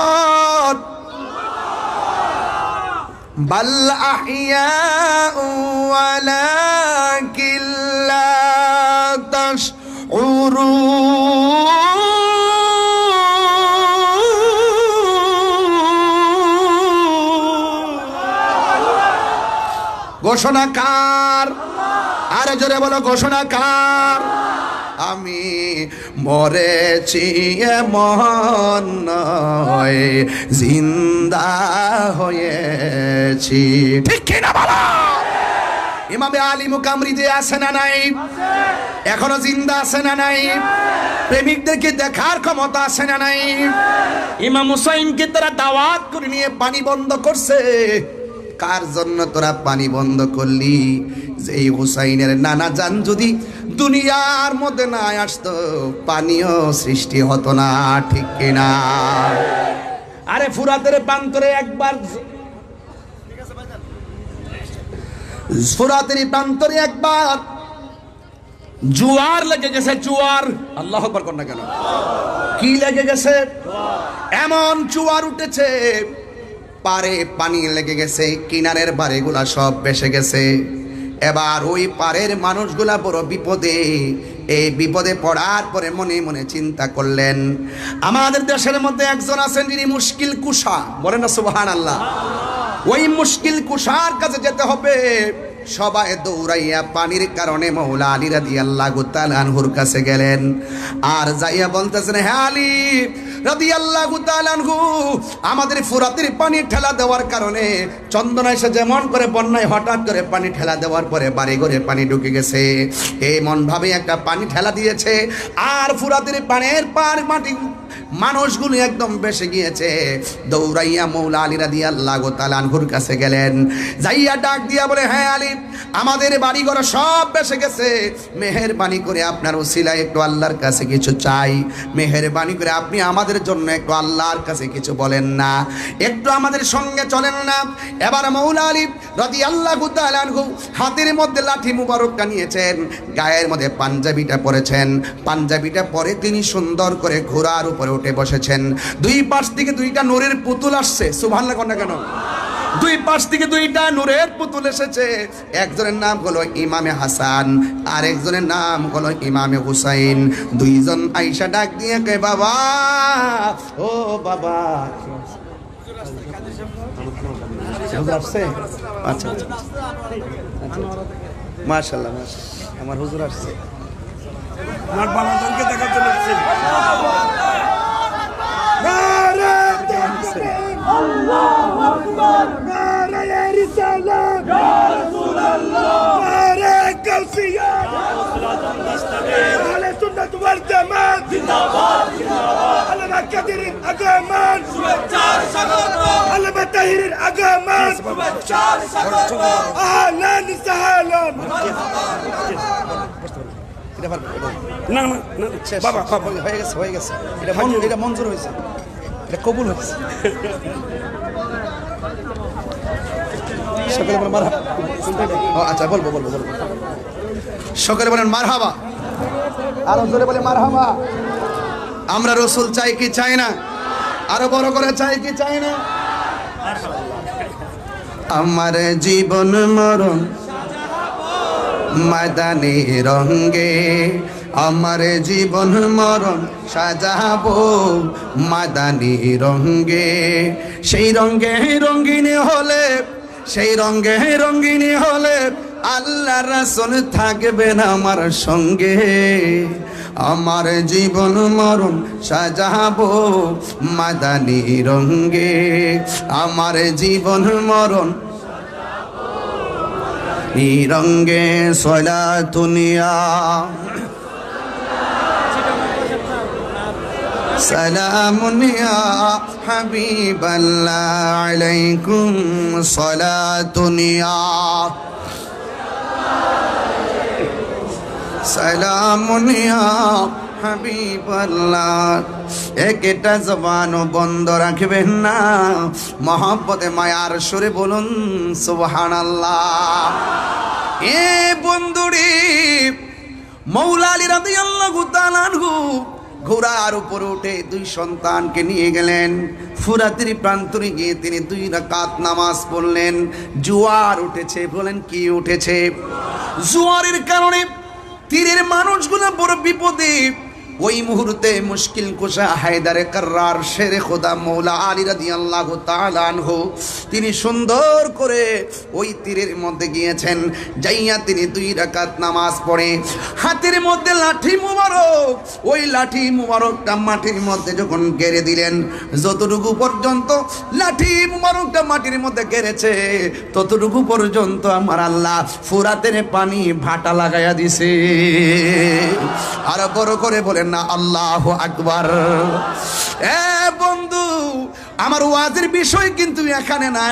[SPEAKER 1] বাল আহইয়াউ ওয়ালাকিন লা তাশউরুন। ঘোষণাকার, আরে জোরে বলো ঘোষণাকার। আমি মরেছি এমন নয়, জিন্দা হয়েছি। ঠিক কিনা বলো? ইমামে আলী মুকামরি যে আছে না নাই? এখনো জিন্দা আছে না নাই? প্রেমিকদেরকে দেখার ক্ষমতা আছে না নাই? ইমাম হুসাইনকে তারা দাওয়াত করে নিয়ে পানি বন্ধ করছে। কার জন্য তোরা পানি বন্ধ করলি? যে এই হুসাইনের নানা জান যদি দুনিয়ার মধ্যে না আসতো, পানিও সৃষ্টি হতো না। ঠিক কিনা? আরে ফুরাতের প্রান্তরে একবার, ফুরাতের প্রান্তরে একবার জোয়ার লেগে গেছে। জোয়ার, আল্লাহু আকবার কর না কেন? কি লেগে গেছে? এমন জোয়ার উঠেছে, পারে পানি লেগে গেছে, কিনারের বাড়িগুলা সব ভেসে গেছে। এবার ওই পারের মানুষগুলা বড় বিপদে। এই বিপদে পড়ার পরে মনে মনে চিন্তা করলেন, আমাদের দেশের মধ্যে একজন আছেন যিনি মুশকিল কুশা, বলেন না সুবহানাল্লাহ। ওই মুশকিল কুশার কাছে যেতে হবে। সবাই দৌড়াইয়া পানির কারণে মৌলা আলী রাদিয়াল্লাহু তাআলা আনহুর কাছে গেলেন। আর যাইয়া বলতেছেন, হে আলী রাদিয়াল্লাহু তাআলা আনহু, আমাদের ফুরাতের পানি ঠেলা দেওয়ার কারণে চন্দনা এসে যেমন করে বন্যায় হঠাৎ করে পানি ঠেলা দেওয়ার পরে বাড়ি ঘরে পানি ঢুকে গেছে, এমন ভাবে একটা পানি ঠেলা দিয়েছে। আর ফুরাতের পানির পার মাটি মানুষগুলো একদম বেসে গিয়েছে। দৌড়াইয়া মৌলা আলী রাদিয়াল্লাহু তাআলা আনহুর কাছে গেলেন। যাইয়া ডাক দিয়া বলে, হ্যাঁ আলী, আমাদের বাড়ি ঘর সব বেসে গেছে, মেহেরবানি করে আপনার ওসিলায় একটু আল্লাহর কাছে কিছু চাই। মেহেরবানি করে আপনি আমাদের জন্য একটু আল্লাহর কাছে কিছু বলেন না, একটু আমাদের সঙ্গে চলেন না। এবার মৌলা আলী রাদিয়াল্লাহু তাআলা আনহু হাতের মধ্যে লাঠি মুবারকটা নিয়েছেন, গায়ের মধ্যে পাঞ্জাবিটা পরেছেন। পাঞ্জাবিটা পরে তিনি সুন্দর করে ঘোড়ার উপরে উঠে বসেছেন। দুই পাশ থেকে দুইটা নূরের পুতুল আসছে। সুবহানাল্লাহ কর না কেন? দুই পাশ থেকে দুইটা নূরের পুতুল এসেছে। একজনের নাম হলো ইমামে হাসান, আর একজনের নাম হলো ইমামে হুসাইন। দুইজন আইসা ডাক দিয়ে কে, বাবা, ও বাবা। আসছে? আচ্ছা আচ্ছা, মাশাআল্লাহ মাশাআল্লাহ, আমার হুজুর আসছে।
[SPEAKER 2] আমার বাবাকে দেখা চলেছে। আল্লাহু আকবার, নারে রিসালাত, ইয়া রাসূলুল্লাহ, নারে গাউসিয়া, ইয়া রাসূলুল্লাহ মুস্তাকিম, আহলে সুন্নাত ওয়াল জামাত জিন্দাবাদ জিন্দাবাদ, আলামা কাদিরিন আগামান শুভেচ্ছার স্বাগত, আলামা তাহিরিন আগামান শুভেচ্ছার স্বাগত, আহলান সাহলান। না না না বাবা,
[SPEAKER 1] হয়ে গেছে হয়ে গেছে, এটা মঞ্জুর হয়েছে, এটা কবুল হয়েছে। সকলে বলেন মারহাবা। আচ্ছা বলবো বলবো বলবো। সকলে বলেন মারহাবা, আরো জোরে বলে মারহাবা। আমরা রসুল চাই কি চাই না? আরো বড় করে চাই কি চাই না? আমার জীবন মরণ মাদানি রঙ্গে, আমার জীবন মরণ সাজাবো মাদানি রঙ্গে। সেই রঙ্গে রঙ্গিনী হলে, সেই রঙ্গে রঙ্গিনী হলে আল্লাহ রাসূল থাকবেন আমার সঙ্গে। আমার জীবন মরণ সাজাবো মাদানি রঙ্গে, আমার জীবন মরণ রঙ্গে। সলাতুনিয়া সালামুনিয়া হাবিবাল্লাহ আলাইকুম সলাতুনিয়া সালামুনিয়া হাবিবাল্লাহ। একটা জবানও বন্ধ রাখবেন না, মহব্বতে মায়ার সুরে বলুন সুবহানাল্লাহ। এ বন্ধুরি, মৌলা আলী রাদিয়াল্লাহু তাআলা আনহু ঘোড়ার উপরে উঠে দুই সন্তানকে নিয়ে গেলেন ফুরাতের প্রান্তরে গিয়ে তিনি 2 রাকাত নামাজ পড়লেন। জোয়ার উঠেছে, বলেন কি উঠেছে? জোয়ারের কারণে তীরের মানুষগুলো বড় বিপদে। ওই মুহূর্তে মুশকিল কুশা হায়দারে কাররার শেরে খোদা মৌলা আলী রাদিয়াল্লাহু তাআলা আনহু তিনি সুন্দর করে ওই তীরের মধ্যে গিয়েছেন। যাইয়া তিনি 2 রাকাত নামাজ পড়ে হাতের মধ্যে লাঠি মুবারক, ওই লাঠি মুবারকটা মাটির মধ্যে যখন গেড়ে দিলেন, যতটুকু পর্যন্ত লাঠি মুবারকটা মাটির মধ্যে গেড়েছে ততটুকু পর্যন্ত আমার আল্লাহ ফুরাতের পানি ভাটা লাগাইয়া দিছে। আর বড় করে বলেন না আল্লাহু আকবার। বন্ধু, আমার ওয়াজের বিষয় কিন্তু এখানে না,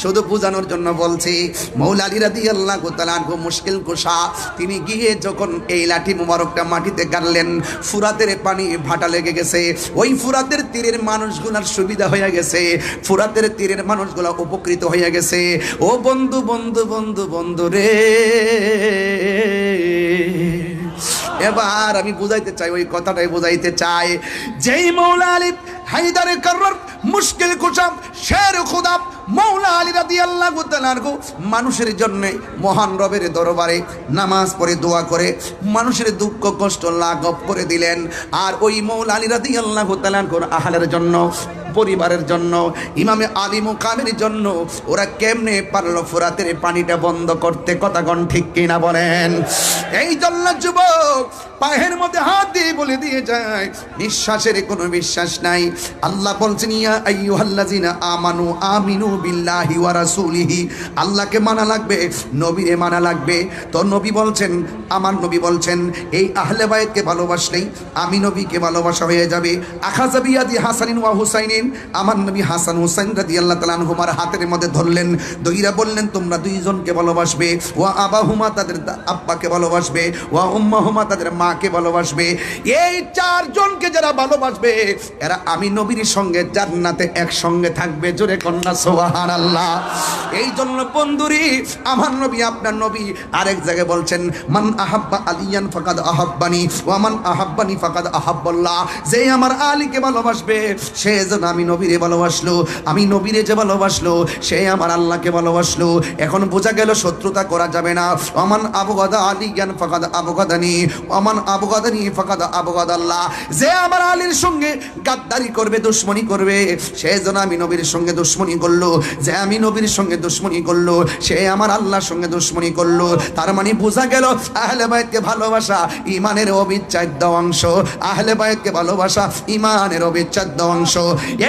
[SPEAKER 1] শুধু বোঝানোর জন্য বলছি। মৌলা আলী রাদিয়াল্লাহু তাআলা আনহু মুশকিল কুশা তিনি গিয়ে যখন এই লাঠি মুবারকটা মাটিতে গাড়লেন, ফুরাতের পানি ভাটা লেগে গেছে। ওই ফুরাতের তীরের মানুষগুলোর সুবিধা হয়ে গেছে, ফুরাতের তীরের মানুষগুলো উপকৃত হয়ে গেছে। ও বন্ধু বন্ধু বন্ধু বন্ধু রে, এবার আমি বুঝাইতে চাই, ওই কথাটাই বুঝাইতে চাই। যেই মৌলা আলী হায়দারে কাররার মুশকিল কুশা শের খোদা মৌলা আলী রাদিয়াল্লাহু তাআলা আনহু মানুষের জন্য মহান রবের দরবারে নামাজ পড়ে দোয়া করে মানুষের দুঃখ কষ্ট লাঘব করে দিলেন। আর ওই মৌলা আলী রাদিয়াল্লাহু তাআলা আনহুর আহলের জন্য, পরিবারের জন্য, ইমামে আলী মুকামের জন্য ওরা কেমনে পারলো ফুরাতের পানিটা বন্ধ করতে? কথাগণ ঠিক কিনা বলেন? এই জন্য যুবক পায়ের মধ্যে হাত দিয়ে বলে দিয়ে যায়, নিঃশ্বাসের কোনো বিশ্বাস নাই। আল্লাহ বলছেন ইয়া আইয়ুহাল্লাযিনা আমানু আমিনু বিল্লাহি ওয়া রাসূলিহি, আল্লাহকে মানা লাগবে, নবীরে মানা লাগবে। তো নবী বলছেন, আমার নবী বলছেন, এই আহলে বাইতকে ভালোবাসলেই আমি নবীকে ভালোবাসা হয়ে যাবে। আখাযা বিয়াদি হাসানিন ওয়া হুসাইনিন, আমার নবী হাসান হুসাইন রাদিয়াল্লাহু তাআলা আনহুমার হাতের মধ্যে ধরলেন, দইরা বললেন তোমরা দুইজনকে ভালোবাসবে। ওয়া আবাহুমা, তাদের আব্বাকে ভালোবাসবে। ওয়া উম্মাহুমা, তাদের মাকে ভালোবাসবে। এই 4 জনকে যারা ভালোবাসবে এরা আমি নবীর সঙ্গে জান্নাতে একসঙ্গে থাকবে। জোরে কন্যা সুবহানাল্লাহ। এই জন্য বন্ধুরি, আমার নবী আপনার নবী আরেক জায়গায় বলছেন, মান আহাব্বা আলিয়ান ফাকাদ আহাব্বানি ওয়া মান আহাব্বানি ফাকাদ আহাব্বাল্লাহ, যে আমার আলীকে ভালোবাসবে সে যেন আমি নবীরে ভালোবাসলো, আমি নবীরে যে ভালোবাসলো সে আমার আল্লাহকে ভালোবাসলো। এখন বোঝা গেল শত্রুতা করা যাবে না। ওমান আবগাদা আলিয়ান ফাকাদ আবগাদানি ওমান আবগাদানি ফাকাদ আবগাদাল্লাহ, যে আমার আলীর সঙ্গে গাদ্দারি করবে, দুশমনি করবে, সে যেন আমি নবীর সঙ্গে দুশমনি করলো। যে আমি নবীর সঙ্গে দুশমনি করলো সে আমার আল্লাহর সঙ্গে দুশমনি করলো। তার মানে বোঝা গেল আহলে বাইতকে ভালোবাসা ঈমানের অবিচ্ছেদ্য অংশ। আহলে বাইতকে ভালোবাসা ঈমানের অবিচ্ছেদ্য অংশ।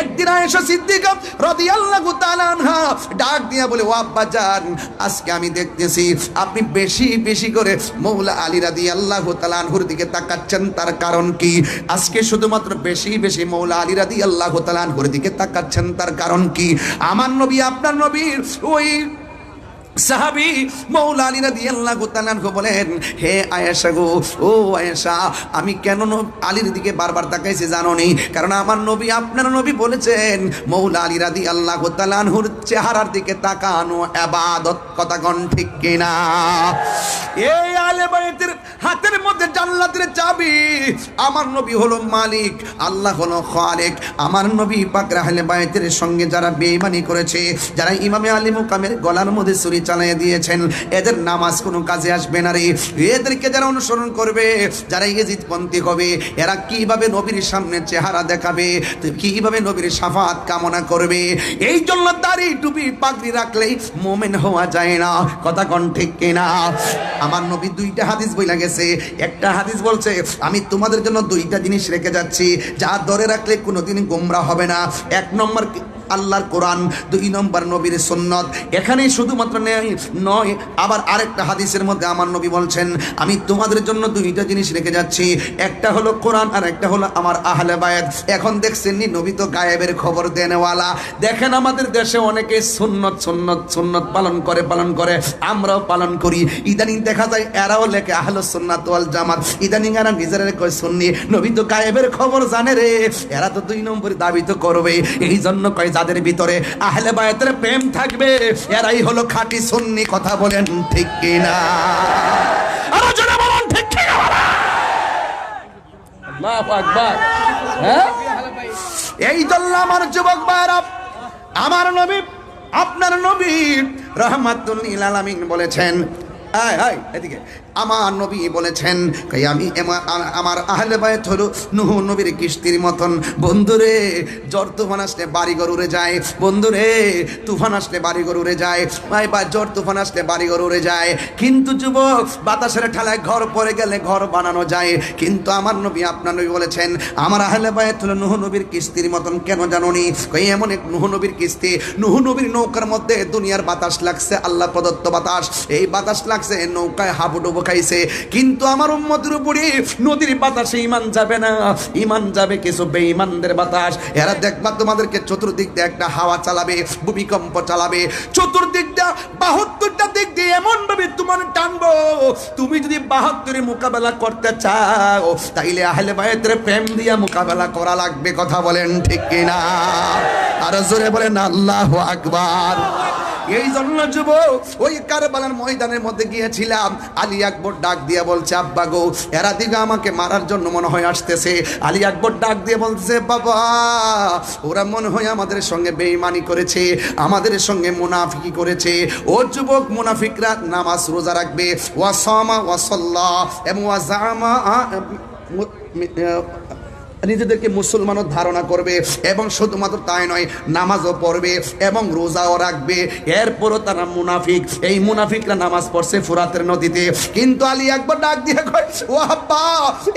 [SPEAKER 1] একদিন আয়েশা সিদ্দিকা রাদিয়াল্লাহু তাআলা আনহা ডাক দিয়া বলে, ও আব্বা জান, আজকে আমি দেখতেছি আপনি বেশি বেশি করে মৌলা আলী রাদিয়াল্লাহু তাআলা আনহুর দিকে তাকাচ্ছেন, তার কারণ কি? আজকে শুধুমাত্র বেশি বেশি মৌলা আলী রাদিয়াল্লাহু তাআলা আনহুর দিকে তাকাচ্ছেন, তার কারণ কি? আমার নবী আপনার নবীর ওই সাহাবী মৌলা আলী রাদিয়াল্লাহু তাআলা আনহু বলেন, হে আয়েশা গো, ও আয়েশা, আমি কেন আলীর দিকে বারবার তাকাইছি জানো নি? কারণ আমার নবী আপনার নবী বলেছেন মৌলা আলী রাদিয়াল্লাহু তাআলা আনহুর চেহারার দিকে তাকানো ইবাদত। কথাগণ ঠিক কিনা? এই আহলে বাইতের হাতের মধ্যে জান্নাতের চাবি। আমার নবী হলো মালিক, আল্লাহ হলো খালিক। আমার নবী পাক আহলে বাইতের সঙ্গে যারা বেঈমানি করেছে, যারা ইমামে আলী মুকামের গলার মধ্যে ছুরি চালিয়ে দিয়েছেন, এদের নামাজ কোনো কাজে আসবে না রে। এদেরকে যারা অনুসরণ করবে, যারা ইজিদপন্থী হবে, এরা কিভাবে নবীর সামনে চেহারা দেখাবে, কিভাবে নবীর শাফাত কামনা করবে? এই জন্য দাড়ি টুপি পাগড়ি রাখলেই মুমিন হওয়া যায় না। কথা কোন ঠিক কিনা? আমার নবী 2টা হাদিস বইলা গেছে। একটা হাদিস বলছে, আমি তোমাদের জন্য 2টা জিনিস রেখে যাচ্ছি, যা ধরে রাখলে কোনোদিন গোমরাহ হবে না। 1 নম্বর আল্লাহর কোরআন, 2 নম্বর নবীর সুন্নাত। এখানেই শুধুমাত্র নয়, আবার আরেকটা হাদিসের মধ্যে আমার নবী বলছেন, আমি তোমাদের জন্য 2টা জিনিস রেখে যাচ্ছি, একটা হলো কোরআন আর একটা হলো আমার আহলে বায়াত। এখন দেখছেন নি, নবী তো গায়েবের খবর দেনেওয়ালা। দেখেন আমাদের দেশে অনেকে সুন্নত সুন্নত সুন্নত পালন করে, আমরাও পালন করি। ইদানিং দেখা যায় এরাও লেখে আহলুস সুন্নাত ওয়াল জামাত, ইদানিং এরা নিজেরা কয় সুন্নি। নবী তো গায়েবের খবর জানে রে, এরা তো 2 নম্বর দাবি তো করবে। এই জন্য কয় যাদের ভিতরে আহলে বায়াতের প্রেম থাকবে এরাই হলো খাঁটি সুন্নি। কথা বলেন ঠিক কিনা? আরো জোরে বলুন ঠিক কিনা?
[SPEAKER 4] আল্লাহু আকবার। হ্যাঁ,
[SPEAKER 3] এই জন্য আমার যুবক ভাইরা, আমার নবী, আপনার নবী রাহমাতুল লিল আলামিন বলেছেন, এদিকে আমার নবী বলেছেন, আমি আমার আহলে বায়ত হলো নূহ নবীর কিস্তির মতন। বন্ধুরে, জ্বর তুফান আসলে বাড়িঘর উড়ে যায়। বন্ধুরে, তুফান আসলে বাড়িঘর উড়ে যায়। ভাই বা জ্বর তুফান আসলে বাড়িঘর উড়ে যায়, কিন্তু যুবক বাতাসের ঠালায় ঘর পড়ে গেলে ঘর বানানো যায়। কিন্তু আমার নবী, আপনার নবী বলেছেন, আমার আহলে বায়ত হলো নূহ নবীর কিস্তির মতন। কেন জানোনি? এমন এক নূহ নবীর কিস্তি, নূহ নবীর নৌকার মধ্যে দুনিয়ার বাতাস লাগছে, আল্লাহ প্রদত্ত বাতাস। এই বাতাস লাগছে, নৌকায় হাবুডুবু খাইছে, কিন্তু আমার উম্মতের উপরে নদীর বাতাসে ইমান যাবে না, ইমান যাবে কিছু বেঈমানদের বাতাস। এরা দেখবা তোমাদেরকে চতুর্দিক দিয়ে একটা হাওয়া চালাবে, ভূমিকম্প চালাবে, চতুর্দিক দিয়ে 72টা দিক দিয়ে এমন ভাবে তোমার টানবো। তুমি যদি 72 মোকাবেলা করতে চাও, তাইলে আহলে বায়তের প্রেম দিয়ে মোকাবেলা করা লাগবে। কথা বলেন ঠিক কিনা? আর জোরে বলেন আল্লাহু আকবার। এই জন্য যুবক, ওই কারবালার ময়দানের মধ্যে গিয়েছিলাম, আলী আকবর ডাক দিয়ে বলছে, আব্বা গো, এরা দিকে আমাকে মারার জন্য মনে হয় আসতেছে। আলী আকবর ডাক দিয়ে বলছে, বাবা, ওরা মনে হয় আমাদের সঙ্গে বেঈমানি করেছে, আমাদের সঙ্গে মুনাফিকি করেছে। ও যুবক, মুনাফিকরা নামাজ রোজা রাখবে, ওয়াসামা ওয়াসাল্লাহ এবং ওয়াজামা, নিজেদেরকে মুসলমানও ধারণা করবে, এবং শুধুমাত্র তাই নয়, নামাজও পড়বে এবং রোজাও রাখবে। এরপরও তারা মুনাফিক। এই মুনাফিকরা নামাজ পড়ছে ফুরাতের নদীতে। কিন্তু আলী একবার ডাক দিয়ে কয়, ও আব্বা,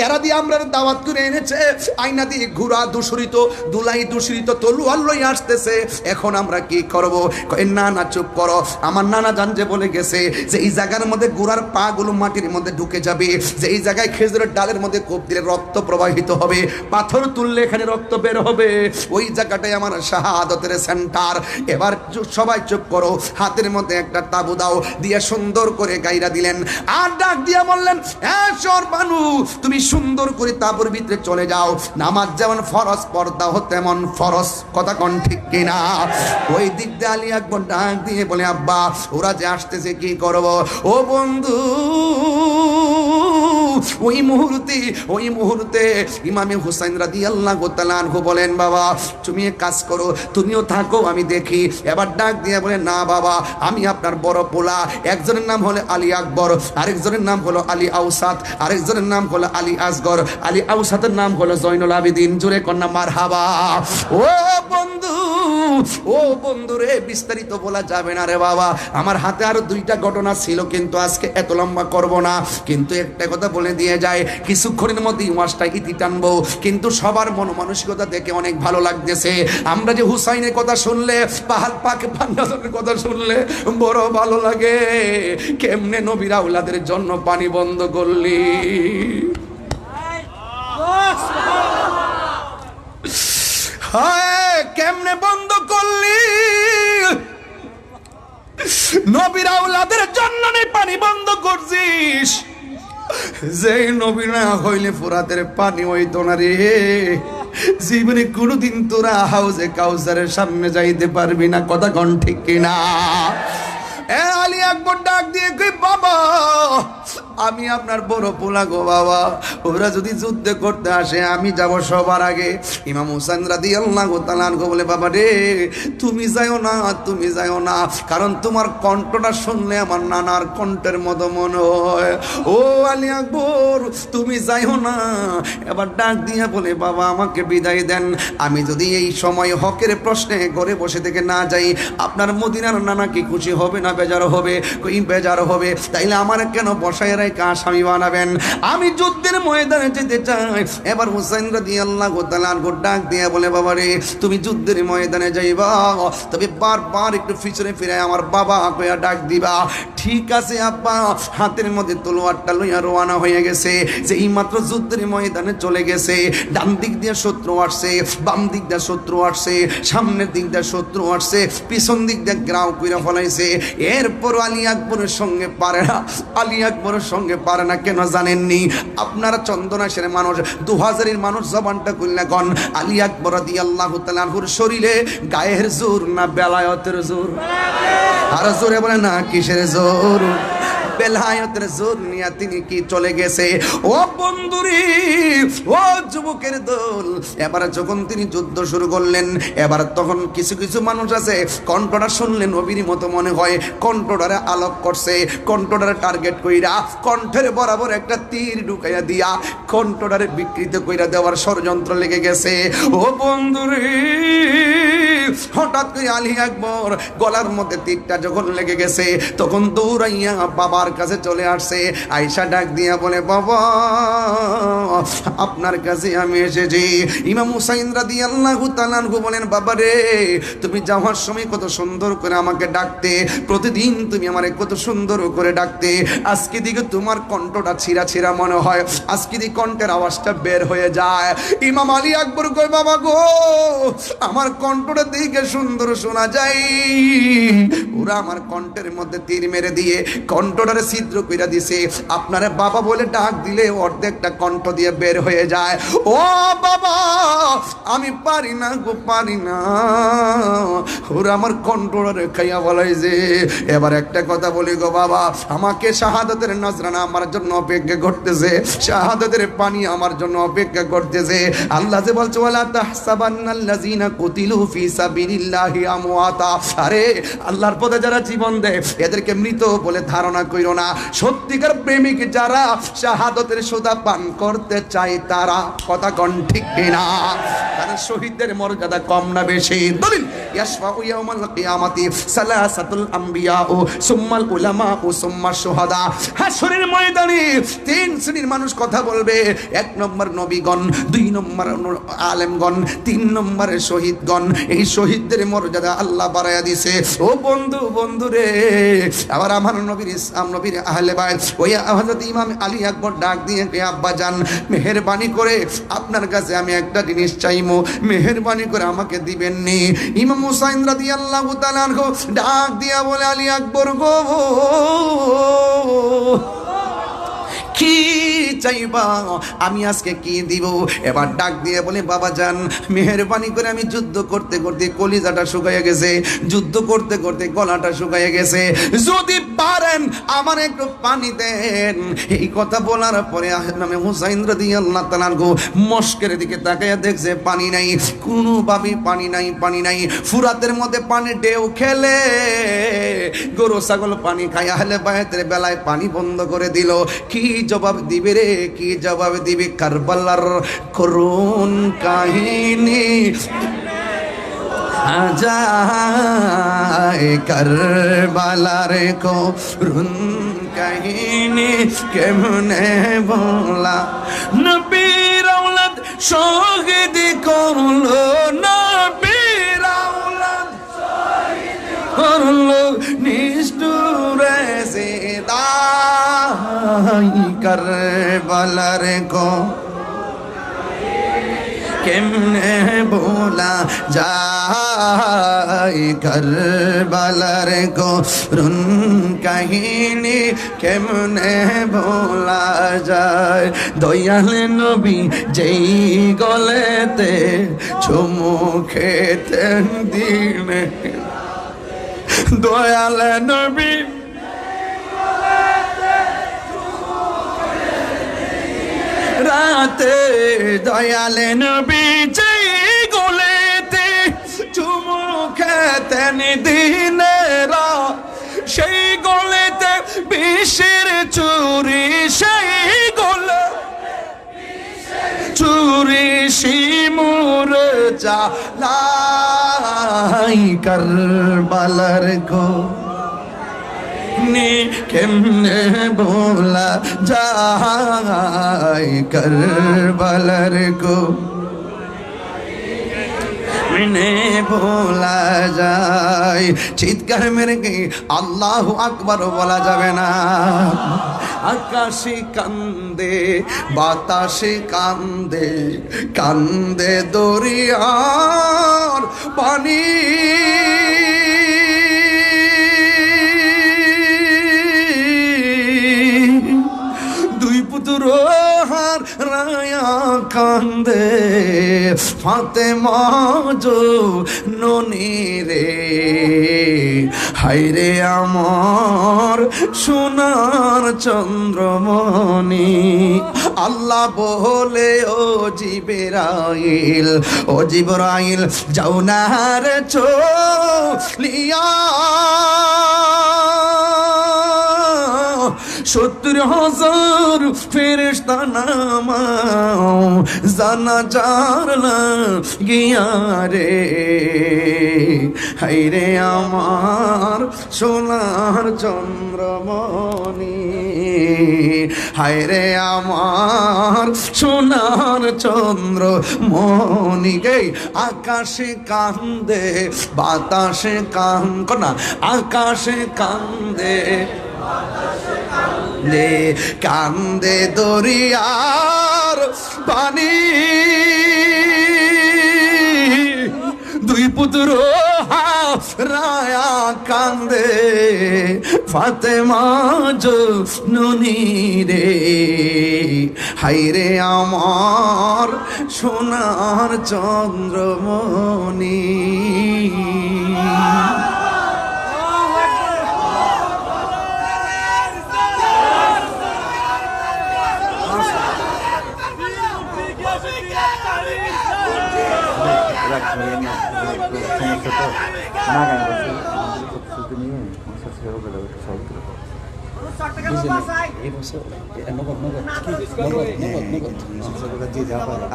[SPEAKER 3] এরা দিয়ে আমরা দাওয়াত করে এনেছে, আয়না দিয়ে ঘোড়া দূষিত, দুলাই দূষিত, তলোয়ার লই আসতেছে, এখন আমরা কি করব? কয়, না না, চুপ করো। আমার নানা জান যে বলে গেছে যে এই জায়গার মধ্যে ঘোড়ার পা গুলো মাটির মধ্যে ঢুকে যাবে, যে এই জায়গায় খেজুরের ডালের মধ্যে কোপ দিলে রক্ত প্রবাহিত হবে, পাথর তুললে এখানে রক্ত বের হবে, ওই জায়গাটাই আমার শাহাদতের সেন্টার। এবার সবাই চুপ করো, হাতের মধ্যে একটা তাবু দাও, দিয়ে সুন্দর করে গাইরা দিলেন। আর ডাক দিয়া বললেন, সর বানু, তুমি সুন্দর করে তাবুর ভিতরে চলে যাও। নামাজ যেমন ফরজ, পর্দা হো তেমন ফরজ। কথা কোন ঠিক কিনা? ওই দিক দিয়ে আলী আকবর ডাক দিয়ে বলে, আব্বা, ওরা যে আসতেছে, কি করব? ও বন্ধু, ওই মুহূর্তে ইমামে হুসাইন রাদিয়াল্লাহু তাআলা আনহু বলেন, বাবা, তুমি এক কাজ করো, তুমিও থাকো, আমি দেখি। এবার ডাক দিয়ে বলে, না বাবা, আমি আপনার বড় পোলা। একজনের নাম হলো আলী আকবর, আরেকজনের নাম হলো আলী আউসাত, আরেকজনের নাম হলো আলী আসগর। আলী আউসাতের নাম হলো জয়নুল আবেদিন। জোরে কন্যা মারহাবা। ও বন্ধু, ও বন্ধু রে, বিস্তারিত বলা যাবে না রে বাবা। আমার হাতে আরো 2টা ঘটনা ছিল, কিন্তু আজকে এত লম্বা করব না। কিন্তু একটা কথা বলে দিয়ে যায়, কিছুক্ষণের মধ্যেই ওয়াজটা ইতি টানবো। কিন্তু সবার মন মানসিকতা দেখে অনেক ভালো লাগতেছে। আমরা যে হুসাইনের কথা শুনলে, পাহাড় পাকে পান্ডাদের কথা শুনলে বড় ভালো লাগে। কেমনে নবীর আওলাদের জন্য পানি বন্ধ করলি, হায় কেমনে বন্ধ করলি, নবীর আওলাদের জন্য পানি বন্ধ করছিস। যে নবী না হইলে ফুরাতের পানি হইতো না রে। জীবনে কোনোদিন তোরা হাউজে কাউসারের সামনে যাইতে পারবি না। কথা কোন ঠিক কিনা? আলী আকবর ডাক দিয়ে কই, বাবা, আমি আপনার বড় পোলা গো বাবা, ওরা যদি যুদ্ধ করতে আসে আমি যাব সবার আগে। ইমাম হুসাইন রাদিয়াল্লাহু তাআলা আনহু বলে, বাবা রে, তুমি যাও না, তুমি যাও না, কারণ তোমার কণ্ঠটা শুনলে আমার নানার কণ্ঠের মতো মনে হয়। ও আলী আকবর, তুমি যাও না। এবার ডাক দিয়ে বলে, বাবা, আমাকে বিদায় দেন। আমি যদি এই সময় হকের প্রশ্নে ঘরে বসে থেকে না যাই, আপনার মদিনার নানা কি খুশি হবে না বেজার হবে? কই বেজার হবে। তাইলে আমার কেন বসায় রেখে আসামি বানাবেন? আমি যুদ্ধের ময়দানে যেতে চাই। এবার হুসাইন রাদিয়াল্লাহু তাআলা আনহু ডাক দিয়ে বলে, বাবা রে, তুমি যুদ্ধের ময়দানে যাইবা, তবে বারবার একটু পিছনে ফিরে আমার বাবা কইয়া ডাক দিবা। ঠিক আছে আব্বা। হাতের মধ্যে তলোয়ারটা লইয়া রওনা হয়ে গেছে। যে এই মাত্র যুদ্ধের ময়দানে চলে গেছে। ডান দিক দিয়ে শত্রু আসছে, বাম দিক দিয়ে শত্রু আসছে, সামনের দিক দিয়ে শত্রু আসছে, পিছন দিক দিয়ে গ্রাউ কইরা ফলাইছে। এরপর আলী আকবরের সঙ্গে পারে না। আলী আকবরের সঙ্গে পারে না কেন জানেননি? আপনারা চন্দনাশের মানুষ, 2000-এর মানুষ, জবানটা খুললে গন, আলী আকবর রাদিয়াল্লাহু তাআলা আনহুর শরীরে গায়ের জোর না বেলায়েতের জোর? আর জোরে বলে না কিসের জোর?
[SPEAKER 1] বেলায়েতের জোর নিয়ে তিনি কি চলে গেছে। ও বন্ধুরে, ও যুবকের দল, এবার যখন তিনি যুদ্ধ শুরু করলেন, এবার তখন কিছু কিছু মানুষ আছে কণ্ঠটা শুনলে নবীর মতো মনে হয়, কণ্ঠটারে আলোক করছে, কণ্ঠটারে টার্গেট কইরা কণ্ঠের বরাবর একটা তীর ঢুকাইয়া দিয়া কণ্ঠটারে বিকৃত কইরা দেওয়ার ষড়যন্ত্র লেগে গেছে। ও বন্ধুরে, হঠাৎ করে আলী আকবর গলার মধ্যে তীরটা যখন লেগে গেছে, তখন দৌড়াইয়া বাবার কাছে চলে আসছে। আয়েশা ডাক দিয়া বলে, বাবা আপনার কাছে আমি এসেছি। ইমাম হুসাইন রাদিয়াল্লাহু তাআলা আনহু বলেন, বাবা রে, তুমি যাওয়ার সময় কত সুন্দর করে আমাকে ডাকতে, প্রতিদিন তুমি আমারে কত সুন্দর করে ডাকতে, আজকে দিকে তোমার কণ্ঠটা ছিঁড়া ছিঁড়া মনে হয়, আজকে দিকে কণ্ঠের আওয়াজটা বের হয়ে যায়। ইমাম আলী আকবর কয়, বাবা গো, আমার কণ্ঠটা দিকে সুন্দর শোনা যায়, ওরা আমার কণ্ঠের মধ্যে তীর মেরে দিয়ে কণ্ঠটারে ছিদ্র কইরা দিছে, আপনারে বাবা বলে ডাক দিলে অর্ধেকটা কণ্ঠ দিয়ে বের হয়ে যায়। ও বাবা, আমি পারি না গো, পারি না, ওরা আমার কণ্ঠটারে খাইয়া বলাই যে। এবার একটা কথা বলি গো বাবা, আমাকে শাহাদাতের নজরানা আমার জন্য অপেক্ষা করতেছে, শাহাদাতের পানি আমার জন্য অপেক্ষা করতেছে। আল্লাহ যে বলছে, ওয়ালা তাহসাবান্নাল্লাযীনা কুতিলু ফি সাবিলিল্লাহি আমওয়াতা, আরে আল্লাহর পথে যারা জীবন দেয় এদেরকে মৃত বলে ধারণা কইরো না। সত্যিকার প্রেমিক যারা শাহাদাতের সুধা পান করতে চায় তারা, কথা কোন ঠিক কিনা? কারণ শহীদদের মর্যাদা কম না বেশি? দলিল, ইয়াশফাউ ইয়াউমাল কিয়ামাতি সালাসাতুল আম্বিয়া ও সুম্মাল উলামা ও সুম্মাশ শুহাদা। হাশরের ময়দানে তিন শ্রেণীর মানুষ কথা বলবে। এক নম্বর নবীগণ, দুই নম্বর আলেমগণ, তিন নম্বরে শহীদগণ। এই শহীদদের মর্যাদা আল্লাহ বাড়াইয়া দিছে। ও বন্ধু, বন্ধু রে, আবার আমার নবীর ইসলাম নবীর আহলে বাইত ওই হযরত ইমাম আলী আকবর ডাক দিয়ে, আব্বা জান, মেহেরবানি করে আপনার কাছে আমি একটা জিনিস চাইমু, মেহেরবানি করে আমাকে দিবেন নি। ইমাম হুসাইন রাদিয়াল্লাহু তাআলা আনহু ডাক দিয়া বলে, আলী আকবর গো, কি চাইবা, আমি আজকে কি দিব? এবার ডাক দিয়ে বলে, বাবা জান, মেহেরবানি করে আমি যুদ্ধ করতে করতে কলিজাটা শুকাইয়া গেছে, যুদ্ধ করতে করতে গলাটা শুকাইয়া গেছে, যদি পারেন আমার একটু পানি দেন। এই কথা বলার পরে নামে হুসাইন রাদিয়াল্লাহু তাআলা আনহু মস্কের দিকে তাকাইয়া দেখছে পানি নাই, কোনোভাবেই পানি নাই, পানি নাই। ফুরাতের মধ্যে পানি ঢেউ খেলে গরু ছাগল পানি খায়, আহলে বায়তের বেলায় পানি বন্ধ করে দিল। কি জবাব দিবে রে, কি জবাব দিবে? কারবালার করুণ কাহিনী আজায়, কারবালার করুণ কাহিনী কেমনে বলা। নবীর আওলাদ শহীদ করলো, নবীর আওলাদ শহীদ করলো, নিষ্ঠুরে জিদাই, কারবালার কো কেমনে बोला যায়, কারবালার করুণ কাহিনী কেমনে বলা যায়। দয়াল নবী যেই গলেতে চুমু খেতেন দিনে, দয়াল নবী রাতে, দয়াল নবী যেই গলেতে চুমু খেতেন দিনেরা, সেই গলেতে বিষের চুরি, সেই গলে চুরি শিমুর জ্বালাই, কারবালার গো কেমনে बोला যায়, কারবালার গো কেমনে बोला যায়। চিৎকার মেরে কি আল্লাহু আকবার বলা যাবে না? আকাশে কান্দে, বাতাসে কান্দে, কান্দে দরিয়ার পানি, হার রায়া কান্দে, ফাতেমা জো ননি রে, হায়রে আমার সোনার চন্দ্রমণি আল্লাহ বলে ও জিবরাইল যাও না রে চলিয়া 70,000 ফেরেশতা নামাও জানাজার লাগিয়া রে হায়রে আমার সোনার চন্দ্রমণি হায়রে আমার সোনার চন্দ্রমণি গে আকাশে কান্দে বাতাসে কান্দে আকাশে কান্দে কান্দে দরিয়ার পানি দুই পুত্র রায়া কান্দে ফাতেমা জননী রে হায়রে আমার সোনার চন্দ্রমণি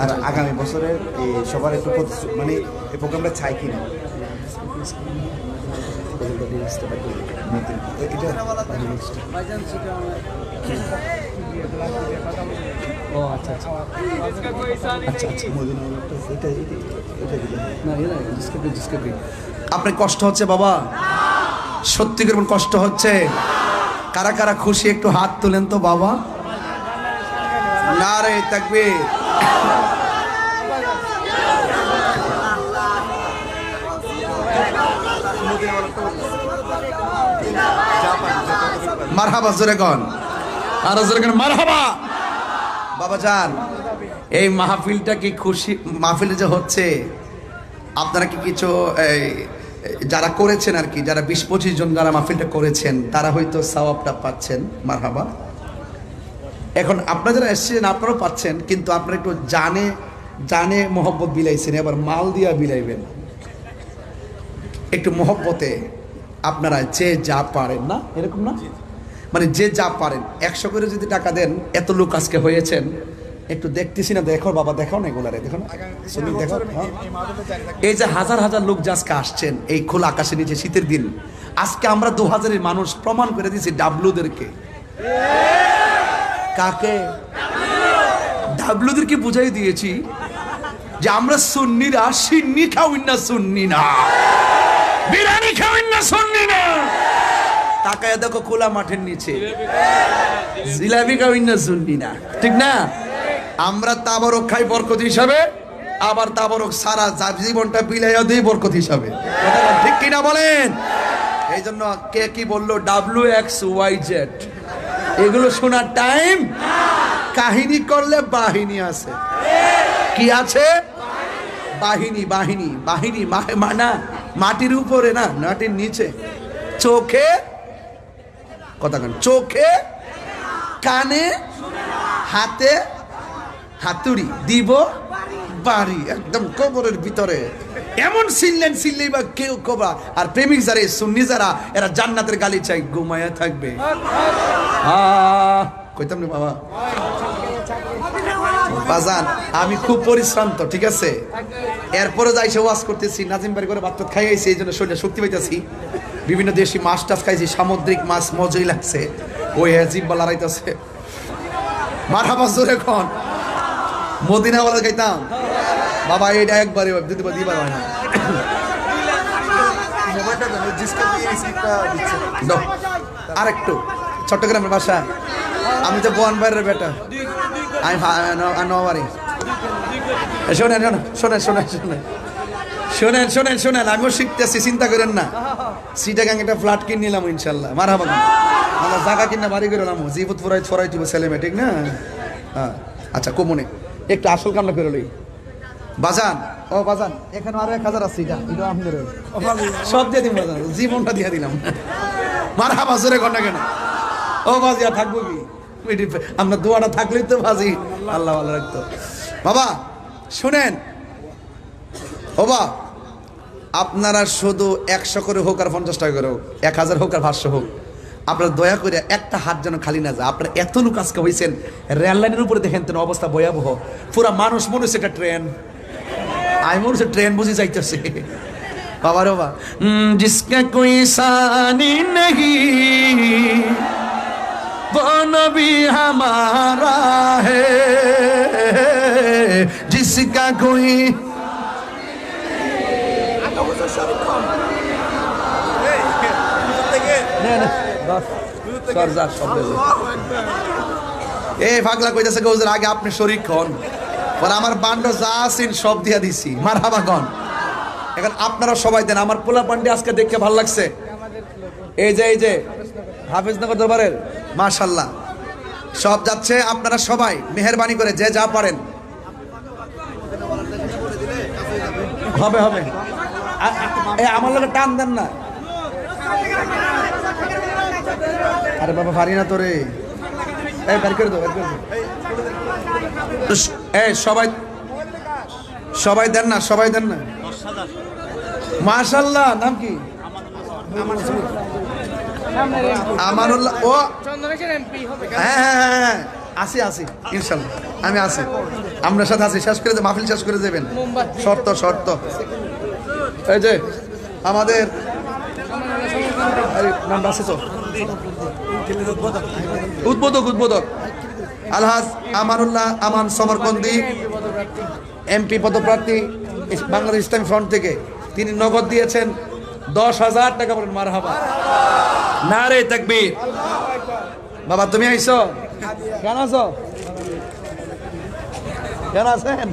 [SPEAKER 5] আর আগামী বছরের সবার একটু মানে এই প্রোগ্রামটা চাই কিনা
[SPEAKER 1] আপনার কষ্ট হচ্ছে বাবা? সত্যি করে কষ্ট হচ্ছে? কারা কারা খুশি একটু হাত তুলেন তো বাবা। নারে তাকবীর। মারহাবা জোরে কোন, আর জোরে কোন মারহাবা। বাবা জান, এই মাহফিলটা কি খুশি মাহফিল যে হচ্ছে, আপনারা কি কিছু যারা করেছেন আর কি, যারা 20-25 জন যারা মাহফিলটা করেছেন তারা হয়তো সওয়াবটা পাচ্ছেন, মারহাবা। এখন আপনারা যারা এসেছেন আপনারাও পাচ্ছেন, কিন্তু আপনারা একটু জানে মোহব্বত বিলাইছেন, এবার মাল দিয়া বিলাইবেন একটু মোহব্বতে। আপনারা যে যা পারেন না, এরকম না, মানে যে যা পারেন 100 করে যদি টাকা দেন, এত লোক আজকে হয়েছেন, একটু দেখতেছি না, দেখো বাবা, দেখাও না এগুলারে, দেখো না, দেখো। এই যে হাজার হাজার লোক যে আজকে আসছেন এই খোলা আকাশের নিচে শীতের দিন, আজকে আমরা 2000-এর মানুষ প্রমাণ করে দিয়েছি ডাবলুদেরকে। কাকে? ডাবলুদেরকে বুঝাই দিয়েছি যে আমরা সুন্নিরা সিন্নি খাওয়াই না, সুন্নি না বিরিয়ানি খাওয়াই না, সুন্নি না। তাকায় দেখো খোলা মাঠের নিচে জিলাপি খাওয়াই না, সুন্নি না, ঠিক না? আমরা তাবারক খাই বরকত হিসাবে, আবার তাবারক সারা জীবনটা বিলাইয়া দিই বরকত হিসাবে, ঠিক কিনা বলেন? এই জন্য কে কি বললো WXYZ এগুলো শোনার টাইম। কাহিনী করলে বাহিনী আছে, কি আছে? বাহিনী বাহিনী বাহিনী না, মাটির উপরে না, মাটির নিচে, চোখে কথা কেন, চোখে কানে হাতে হাতুড়ি দিব বাড়ি, একদম কবরের ভিতরে এমন সিললেই বা কেউ কবা। আর প্রেমিক যারা সুন্নি যারা, এরা জান্নাতের গালি চাই, ঘুমায়া থাকবে। কইতাম না বাবা বাজান, আমি খুব পরিশ্রান্ত, ঠিক আছে? এরপরে যাই সে ওয়াজ করতেছি, নাজিম বাড়ি করে ভাত খাইছি, এই জন্য শরীরে শক্তি পাইতেছি। বিভিন্ন দেশি মাছ টাছ খাইছি, সামুদ্রিক মাছ মজাই লাগছে, ওই জিব্বা লড়াইতেছে। মারহাবা জোরে কোন, মদিনা বলে খাইতাম বাবা, এটা একবারে দিবার হয় না। আরেকটু চট্টগ্রামের বাসা, আমি তো বোয়ান বাইরের বেটা, আমি নোয়াবাড়ি। শোনেন শোনেন শোনেন শোনেন শোনেন শোনেন শোনেন, আমিও শিখতেছি, চিন্তা করেন না। সিটাগাং একটা ফ্ল্যাট কিনে নিলাম ইনশাল্লাহ, মারহাবা। আমরা জায়গা কিনা বাড়ি করে নাম জীবত ফরাই দিব ছেলে মেয়ে, ঠিক না? হ্যাঁ আচ্ছা, কমনে একটু আসল কামনা করে লই। বাজান, ও বাজান, এখানে আরো 1000 আছে, এটা আপনাদের সব দিয়ে দিন বাজান, জীবনটা দিয়ে দিলাম। মারহাবা জোরে কর না কেন? ও বাজি আর থাকবো কি, আমরা দোয়াটা থাকলেই তো বাজি আল্লাহ ভালো রাখতো। বাবা শুনেন, ও বা আপনারা শুধু 100 করে হোক আর 50 টাকা করে হোক, 1000 হোক আর 500 হোক, আপনারা দয়া করে একটা হাত যেন খালি না যায়। আপনারা এত লোক আজকে হয়েছেন, রেল লাইনের উপরে দেখেন তো অবস্থা ভয়াবহ, পুরা মানুষ মনে হচ্ছে একটা ট্রেন, আমি মনে হচ্ছে ট্রেন বুঝি যাইতেছে। বাবা রে বাবা, জিসকা কোই সানি নেহি वो नबी हमारा है, जिसका कोई পাগলা কইতেছে গৌজের আগে আপনি শরীক হন, পরে আমার বান্ড যা আছেন সব দিয়া দিছি, মারহাবা গন। এখন আপনারা সবাই দেন, আমার পোলা পান্ডে আজকে দেখে ভালো লাগছে। এই যে হাফিজনগর দরবারের মাশাআল্লাহ সব যাচ্ছে, আপনারা সবাই মেহেরবানি করে যে যা পারেন। হবে আমার লোকে টান দেন না, আরে বাবা পারি না তোরে, এই বের করে দাও, এই সবাই দেন না, সবাই দেন না। মাশাআল্লাহ, নাম কি? আমানুল্লাহ। ও হ্যাঁ আসি ইনশাল্লাহ, আমি আসি, আপনার সাথে আসি, শেষ করে মাহফিল শেষ করে দেবেন, শর্ত। এই যে আমাদের উদ্বোধক আলহাজ আমানুল্লাহ আমান সমরকন্দি, এমপি পদপ্রার্থী বাংলাদেশ ইসলামী ফ্রন্ট থেকে, তিনি নগদ দিয়েছেন 10,000 টাকা। বলেন মারহাবা, নারে তাকবীর। বাবা তুমি আইছো, কেন আছো? কেন আছেন?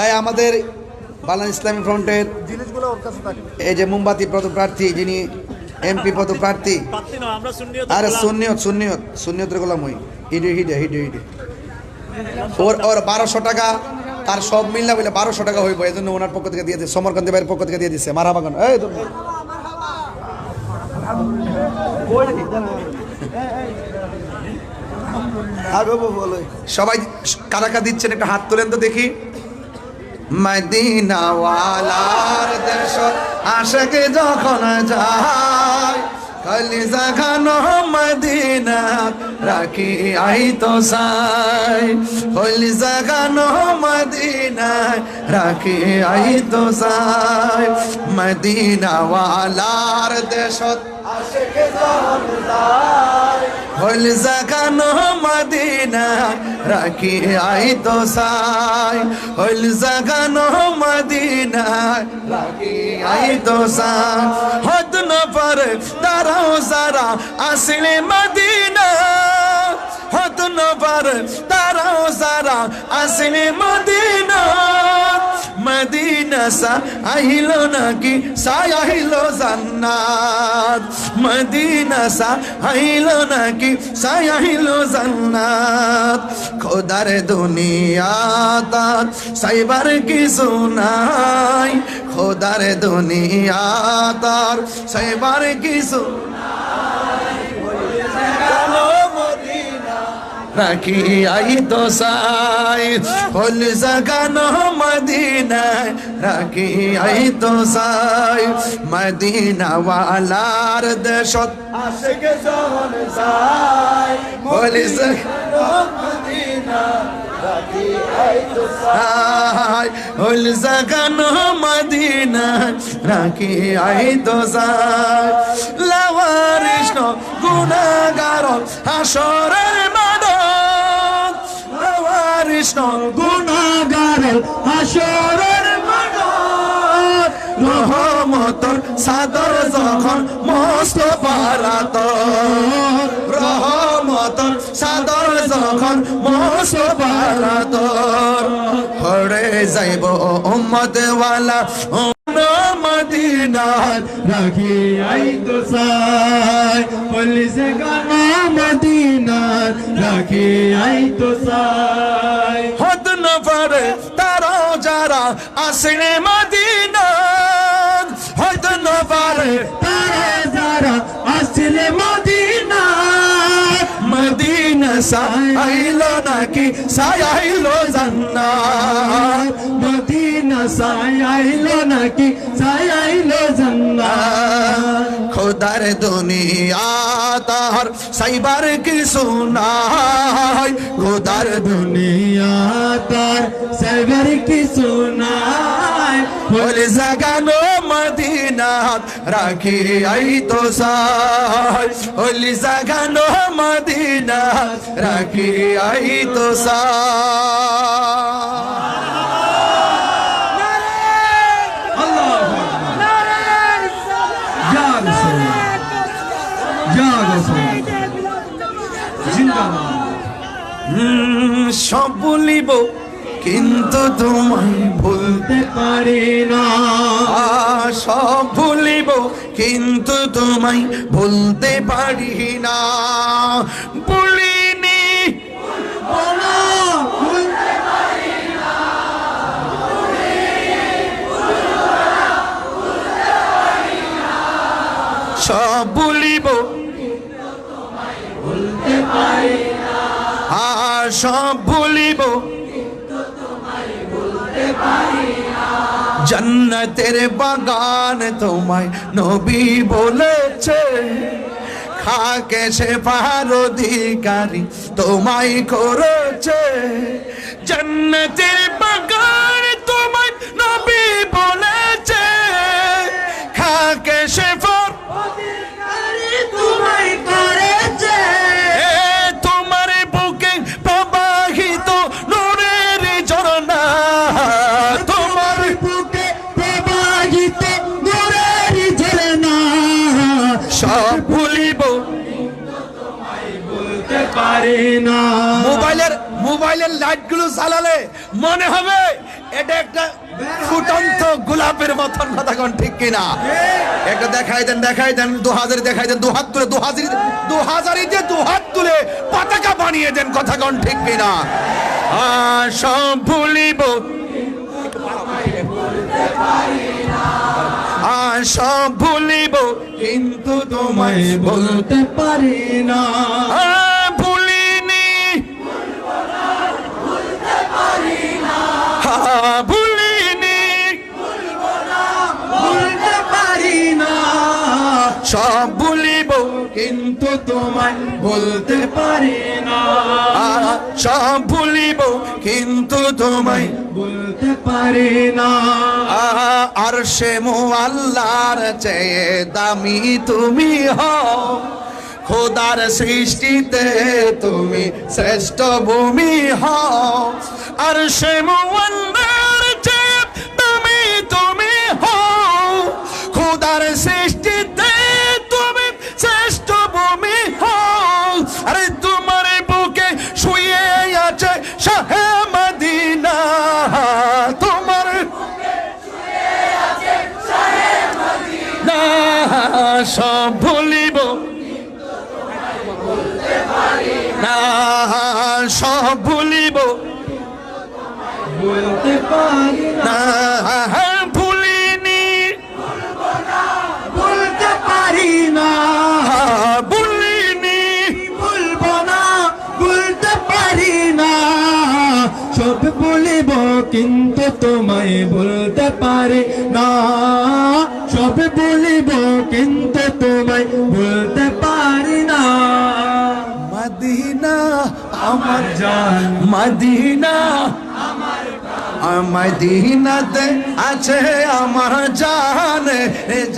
[SPEAKER 1] এই আমাদের বাংলাদেশ ইসলামী ফ্রন্টের এই যে মোমবাতি পদপ্রার্থী, যিনি এমপি পদপ্রার্থী, আরে সুন্নিয়তের গোলাম হই, হিডে ওর 1200 টাকা, তার সব মিললা বলে 1200 টাকা হইব, এই জন্য ওনার পক্ষ থেকে দিয়ে দিচ্ছে, সমরকান্তি ভাইয়ের পক্ষ থেকে দিয়ে দিচ্ছে। মারহাবা গান। এই সবাই কারা দিচ্ছেন একটা হাত তোলেন তো দেখি। মদিনাওয়ালার দেশ আশিক যখন যায়, কলিজা খানো মদিনা রাখি আই তো সাই, কলিজা খানো মদিনা রাখি আই তো সাই, মদিনাওয়ালার দেশ আশিক যখন যায়, কলিজা খানো মদিনা রাখি আই তো সাই, কলিজা খানো মদিনা রাখি আই তো সাই, হদ ন পারে দাঁড়াও যারা আসলে মদিনা, হদ ন পারে দাঁড়াও যারা আসলে মদিনা, মদিনা সা আহিল নাকি সাই আহিল জান্নাত, মদিনা সা আহিল নাকি সাই আহিল জান্নাত, খোদার দুনিয়া তার সাইবার কিছু নাই, খোদার দুনিয়া তার সাইবার কিছু রাখি আই তো সাই, হল জাগানো মদিনা রাখি আই তো সাই, মদিনা ওয়ালার দেশত আশিক যখন যায়, হল জাগানো মদিনা রাখি আই তো সাই, হল জাগানো মদিনা রাখি আই তো সাই, লাওয়ারিশ গুনাহগার হাসরের কৃষ্ণ গুনাহগারের হাসরের মাঠ, রহমত
[SPEAKER 3] রহমতর সাদর যখন মোস্তফার আতর, রহমতর সাদর যখন মোস্তফার আতর, হরে যাইব উম্মত ওয়ালা মদিনার
[SPEAKER 6] রাখি আই তো সাই পুলিশ গানা মদিনার রাখি আই তো সাই
[SPEAKER 3] হদ না পারে তারা যারা আসলে মদিনা, হদ না পারে
[SPEAKER 6] তারা যারা আসলে মদিনা
[SPEAKER 3] মদিনা সাইলো নাকি সাইলো জান্নাত,
[SPEAKER 6] মদিনা সাইলো নাকি সাইলো জান্নাত
[SPEAKER 3] খোদার দুনিয়া তার সাইবার কিছু নাই, খোদার
[SPEAKER 6] দুনিয়া তার সাইবার কিছু নাই
[SPEAKER 3] বলে জাগানো মদিনাত রাখি আই তো সাই, বলে জাগানো মদিনাত রাখি আই তো সব বলিব কিন্তু তোমায় ভুলতে
[SPEAKER 6] পারি না
[SPEAKER 3] সব ভুলিব কিন্তু তোমায় ভুলতে পারি না, বলিনি সব ভুলিব সব ভুলিব জান্নাতের বাগান তোমায় নবী বলেছে, খাকে সে পাহাড় অধিকারী তোমায় করেছে, জান্নাতের বাগান তোমায় নবী বলেছে, খাকে সে পাহাড় অধিকারী তোমায় করেছে, তোমার বুকে প্রবাহিত নূরের ঝরনা, তোমার
[SPEAKER 6] বুকে প্রবাহিত নূরের ঝরনা
[SPEAKER 3] সব ভুলিব
[SPEAKER 6] বলতে পারি না
[SPEAKER 3] মোবাইলের লাইট গুলো জ্বালালে মনে হবে এটা একটা ফুটন্ত গোলাপের মতন, কথা কোন ঠিক কিনা? একটা দেখাই দেন 2000 দেখাই দেন, দুহাত তুলে 2000 দুহাত তুলে পতাকা বানিয়ে দেন, কথা কোন ঠিক কিনা? সব ভুলিব সব ভুলিব কিন্তু তোমায়
[SPEAKER 6] বলতে পারি না
[SPEAKER 3] ভুলিনি, ভুলিনি,
[SPEAKER 6] বলতে পারি না
[SPEAKER 3] সব ভুলিব
[SPEAKER 6] কিন্তু তোমায় বলতে পারি না
[SPEAKER 3] সব ভুলিব কিন্তু তোমায়
[SPEAKER 6] বলতে পারি না
[SPEAKER 3] আর সে আল্লাহর চেয়ে দামি তুমি হও, খোদার সৃষ্টিতে তুমি শ্রেষ্ঠ ভূমি হও, আর সে আল্লাহর চেয়ে দামি তুমি হও, খোদার সৃষ্টিতে তুমি শ্রেষ্ঠ ভূমি হও, আরে তোমার বুকে শুয়ে আছে শাহে মদিনা, তোমার সব ভুলিব না, সব ভুলিব
[SPEAKER 6] বলতে পারি না
[SPEAKER 3] না, ভুলিনি,
[SPEAKER 6] বলতে পারি না
[SPEAKER 3] ভুলিনি,
[SPEAKER 6] বলবো না বলতে পারি না সব বলিব কিন্তু তোমায় বলতে পারি না, সব বলিব কিন্তু তোমায় বলতে পারি না
[SPEAKER 3] মদিনা আমার
[SPEAKER 6] জান
[SPEAKER 3] মদিনা মদিনাতে আছে আমার জান,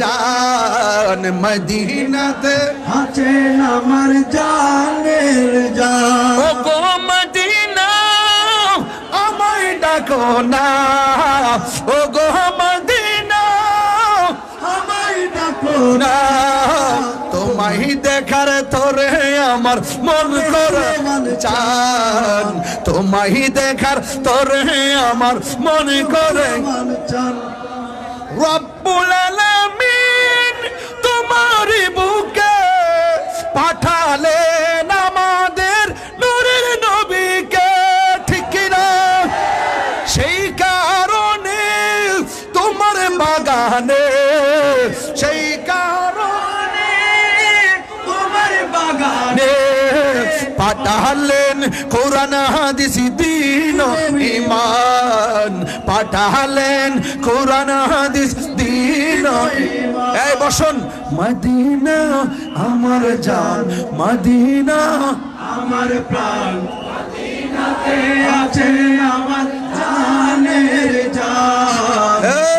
[SPEAKER 3] জান মদিনাতে
[SPEAKER 6] আছে আমার জানের জান
[SPEAKER 3] ও গো মদিনা আমায় ডাকো না, ও গো মদিনা
[SPEAKER 6] আমার না
[SPEAKER 3] তোমায় দেখার তোরে আমার মন করে চান, তোমায় দেখার তোরে আমার মন করে
[SPEAKER 6] মন চান
[SPEAKER 3] রব্বুল আলামিন তোমারই বুকে পাঠালেন আমাদের নূরের নবীকে, ঠিক কি না? সেই কারণে তোমার বাগানে, সেই কারণে
[SPEAKER 6] তোমার বাগানে
[SPEAKER 3] পাঠালেন কোরআন হাদিস দ্বীন ও ঈমান, পাঠালেন কোরআন হাদিস দ্বীন ও ঈমান। এই বসুন, মদিনা আমার জান, মদিনা
[SPEAKER 6] আমার প্রাণ, মদিনাতে আছে আমার জানের জান,
[SPEAKER 3] এই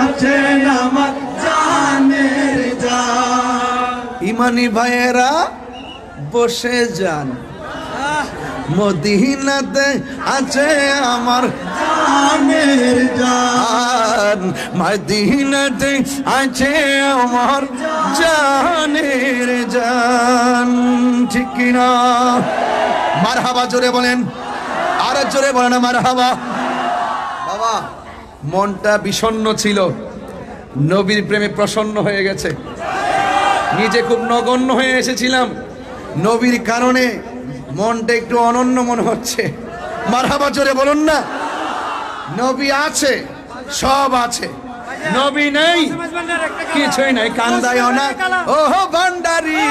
[SPEAKER 6] আছে আমার জানের জান।
[SPEAKER 3] ইমানি ভাইয়েরা বসে যান, মদিনাতে আছে আমার
[SPEAKER 6] জানের জান,
[SPEAKER 3] জান, মদিনাতে আছে আমার জানের জান, ঠিক কিনা? মারহাবা জোরে বলেন, আর জোরে বলেন মারহাবা। বাবা, মনটা বিষণ্ণ ছিল, নবীর প্রেমে প্রসন্ন হয়ে গেছে। নিজে খুব নগণ্য হয়ে এসেছিলাম, নবীর কারণে মনটা একটু অনন্য মনে হচ্ছে। মারহাবা জোরে বলুন না। নবী আছে, সব আছে, নবী নেই কিছুই নাই। কান্দায়ও না ওহো ভান্ডারি,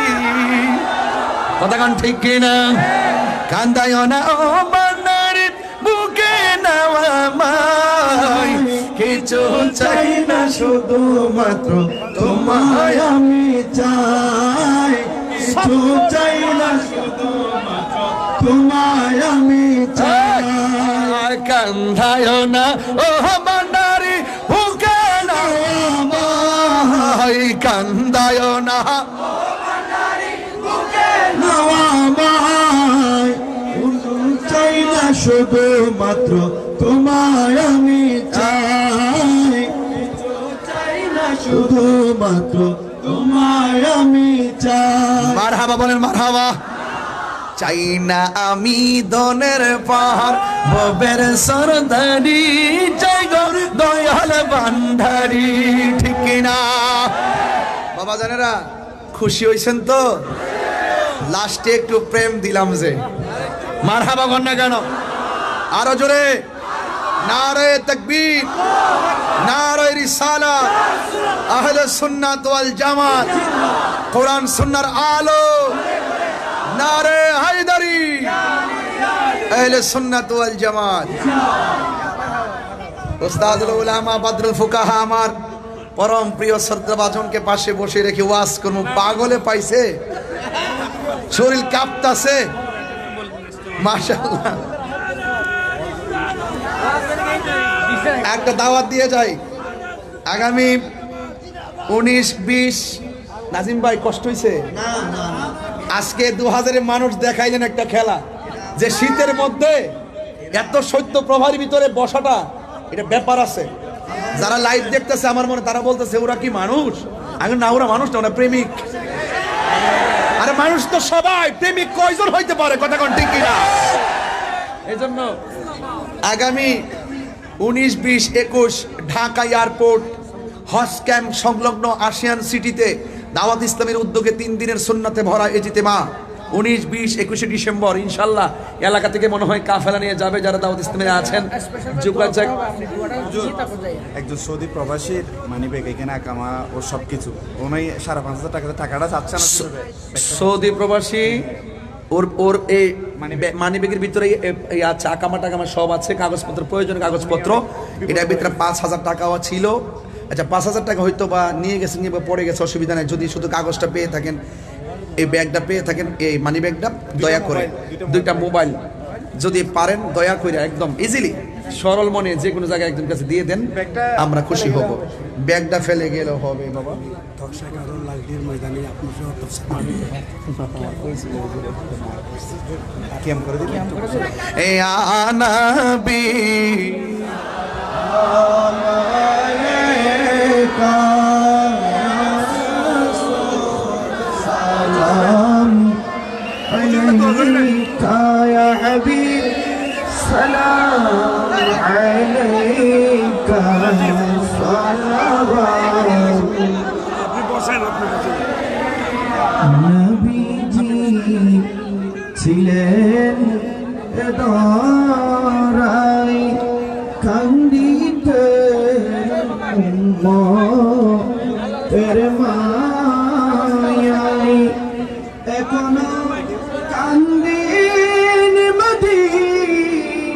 [SPEAKER 3] কথা গান ঠিক কিনা? কান্দায়ও না ও ভান্ডারি, বুকে নেওয়া মাই, কিছু চাই না শুধু মাত্র
[SPEAKER 6] তোমায় আমি চাই, কিছু চাই না শুধু মাত্র তোমায় আমি চাই।
[SPEAKER 3] আর কান্দায় না ও ভান্ডারি, বুকে নেওয়া মাই, কান্দায় না
[SPEAKER 6] নওয়ামায়, কিছু চাই না শুধু মাত্র তোমায় আমি চাই, কিছু চাই না শুধু মাত্র তোমায় আমি চাই।
[SPEAKER 3] মারহাবা বলেন, মারহাবা। চাই না আমি ধনের পাহাড়, ববের সরদারি, চাই গো দয়াল ভান্ডারি, ঠিক কিনা? বাবা জানেরা, খুশি হয়েছেন তো? লাস্টে একটু প্রেম দিলাম যে, মারহাবা কর না কেন? আরো জোরে নারে তাকবীর, নারে রিসালাত, আহলে সুন্নাত ওয়াল জামাত, কোরআন সুন্নাহর আলো, নারে হায়দারি, আহলে সুন্নাত ওয়াল জামাত। উস্তাদুল উলামা বদরুল ফুকাহা আমার পরম প্রিয় শ্রদ্ধাভাজনকে পাশে বসে রেখে ওয়াজ করব, পাগলে পাইছে, শরীর কাঁপতাছে, মাশাআল্লাহ। একটা দাওয়াত দিয়ে যাই, আগামী 19-20। নাজিম ভাই কষ্ট হইছে? আজকে 2000 মানুষ দেখাইলেন একটা খেলা, যে শীতের মধ্যে এত সত্য প্রভার ভিতরে বসাটা, এটা ব্যাপার আছে। যারা লাইভ দেখতেছে আমার মনে, তারা বলতেছে ওরা কি মানুষ? আমি না, ওরা মানুষ না, ওরা প্রেমিক। আরে মানুষ তো সবাই, প্রেমিক কয়জন হইতে পারে? কথা কোন ঠিক কিনা? এই জন্য আগামী 19-20-21 ঢাকা এয়ারপোর্ট হজ ক্যাম্প সংলগ্ন আশিয়ান সিটিতে দাওয়াত ইসলামের উদ্যোগে 3 দিনের সুন্নাতে ভরা ইজতিমা 19-20-21 ডিসেম্বর ইনশাল্লাহ। এলাকা থেকে মনে হয় কাফেলা নিয়ে যাবে যারা দাওয়াত ইসলামে আছেন। যোগাযোগ
[SPEAKER 5] একজন সৌদি প্রবাসীর মানিব্যাগ এখানে আকামা ও সবকিছু, উনি 5,500 টাকাটা চাচ্ছে না।
[SPEAKER 3] সৌদি প্রবাসী, ওর এই মানিব্যাগের ভিতরে আছে আকামা টাকামা সব আছে, কাগজপত্র, প্রয়োজনীয় কাগজপত্র। এটার ভিতরে 5,000 টাকাও ছিল। আচ্ছা, 5,000 টাকা হয়তো বা নিয়ে গেছে, নিয়ে পড়ে গেছে, অসুবিধা নেই। যদি শুধু কাগজটা পেয়ে থাকেন, এই ব্যাগটা পেয়ে থাকেন, এই মানি ব্যাগটা, দয়া করে 2টা মোবাইল যদি পারেন, দয়া করে একদম ইজিলি সরল মনে যে কোনো জায়গায় একজন কাছে দিয়ে দেন, আমরা খুশি হব। ব্যাগটা ফেলে গেলেও হবে বাবা।
[SPEAKER 5] কেম করে দিন
[SPEAKER 3] এ আনাবি
[SPEAKER 6] আলাইকা حبيب سلام عليك صلوات নবীজি ছিলেন দরাই কান্দিতেন উম্মতের মায়ায় এখনো কান্দেন মদিনায়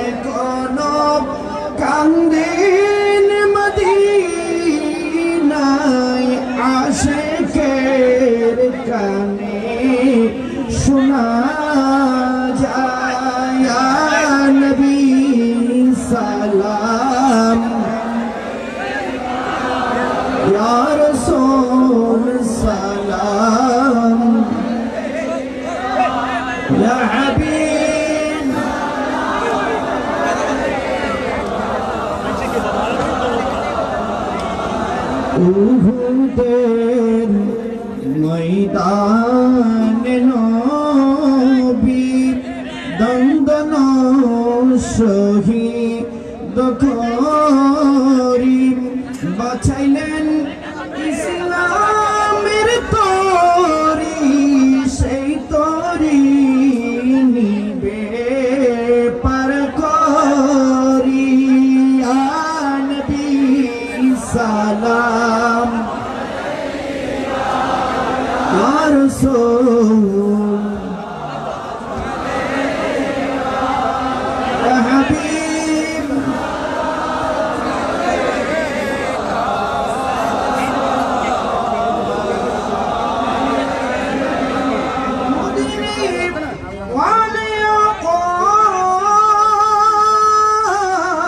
[SPEAKER 6] এখনো কান্দেন মদিনায় আশিকের কানে শোনা যায় ইয়া নবী সালাম ইয়া রাসূল সালাম ইয়া হাবিব উহুদের ময়দানে নবী দন্দন শহীদ করি বাঁচাইলেন ইসলামের তরি সেই তরি নিবে পার করি ইয়া নবী সালাম ইয়া রাসূল ইয়া হাবিব مدني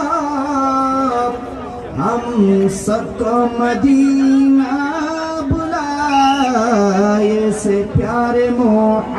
[SPEAKER 6] والعقاب हम सबको मदीना बुलाए से प्यारे मोहम्मद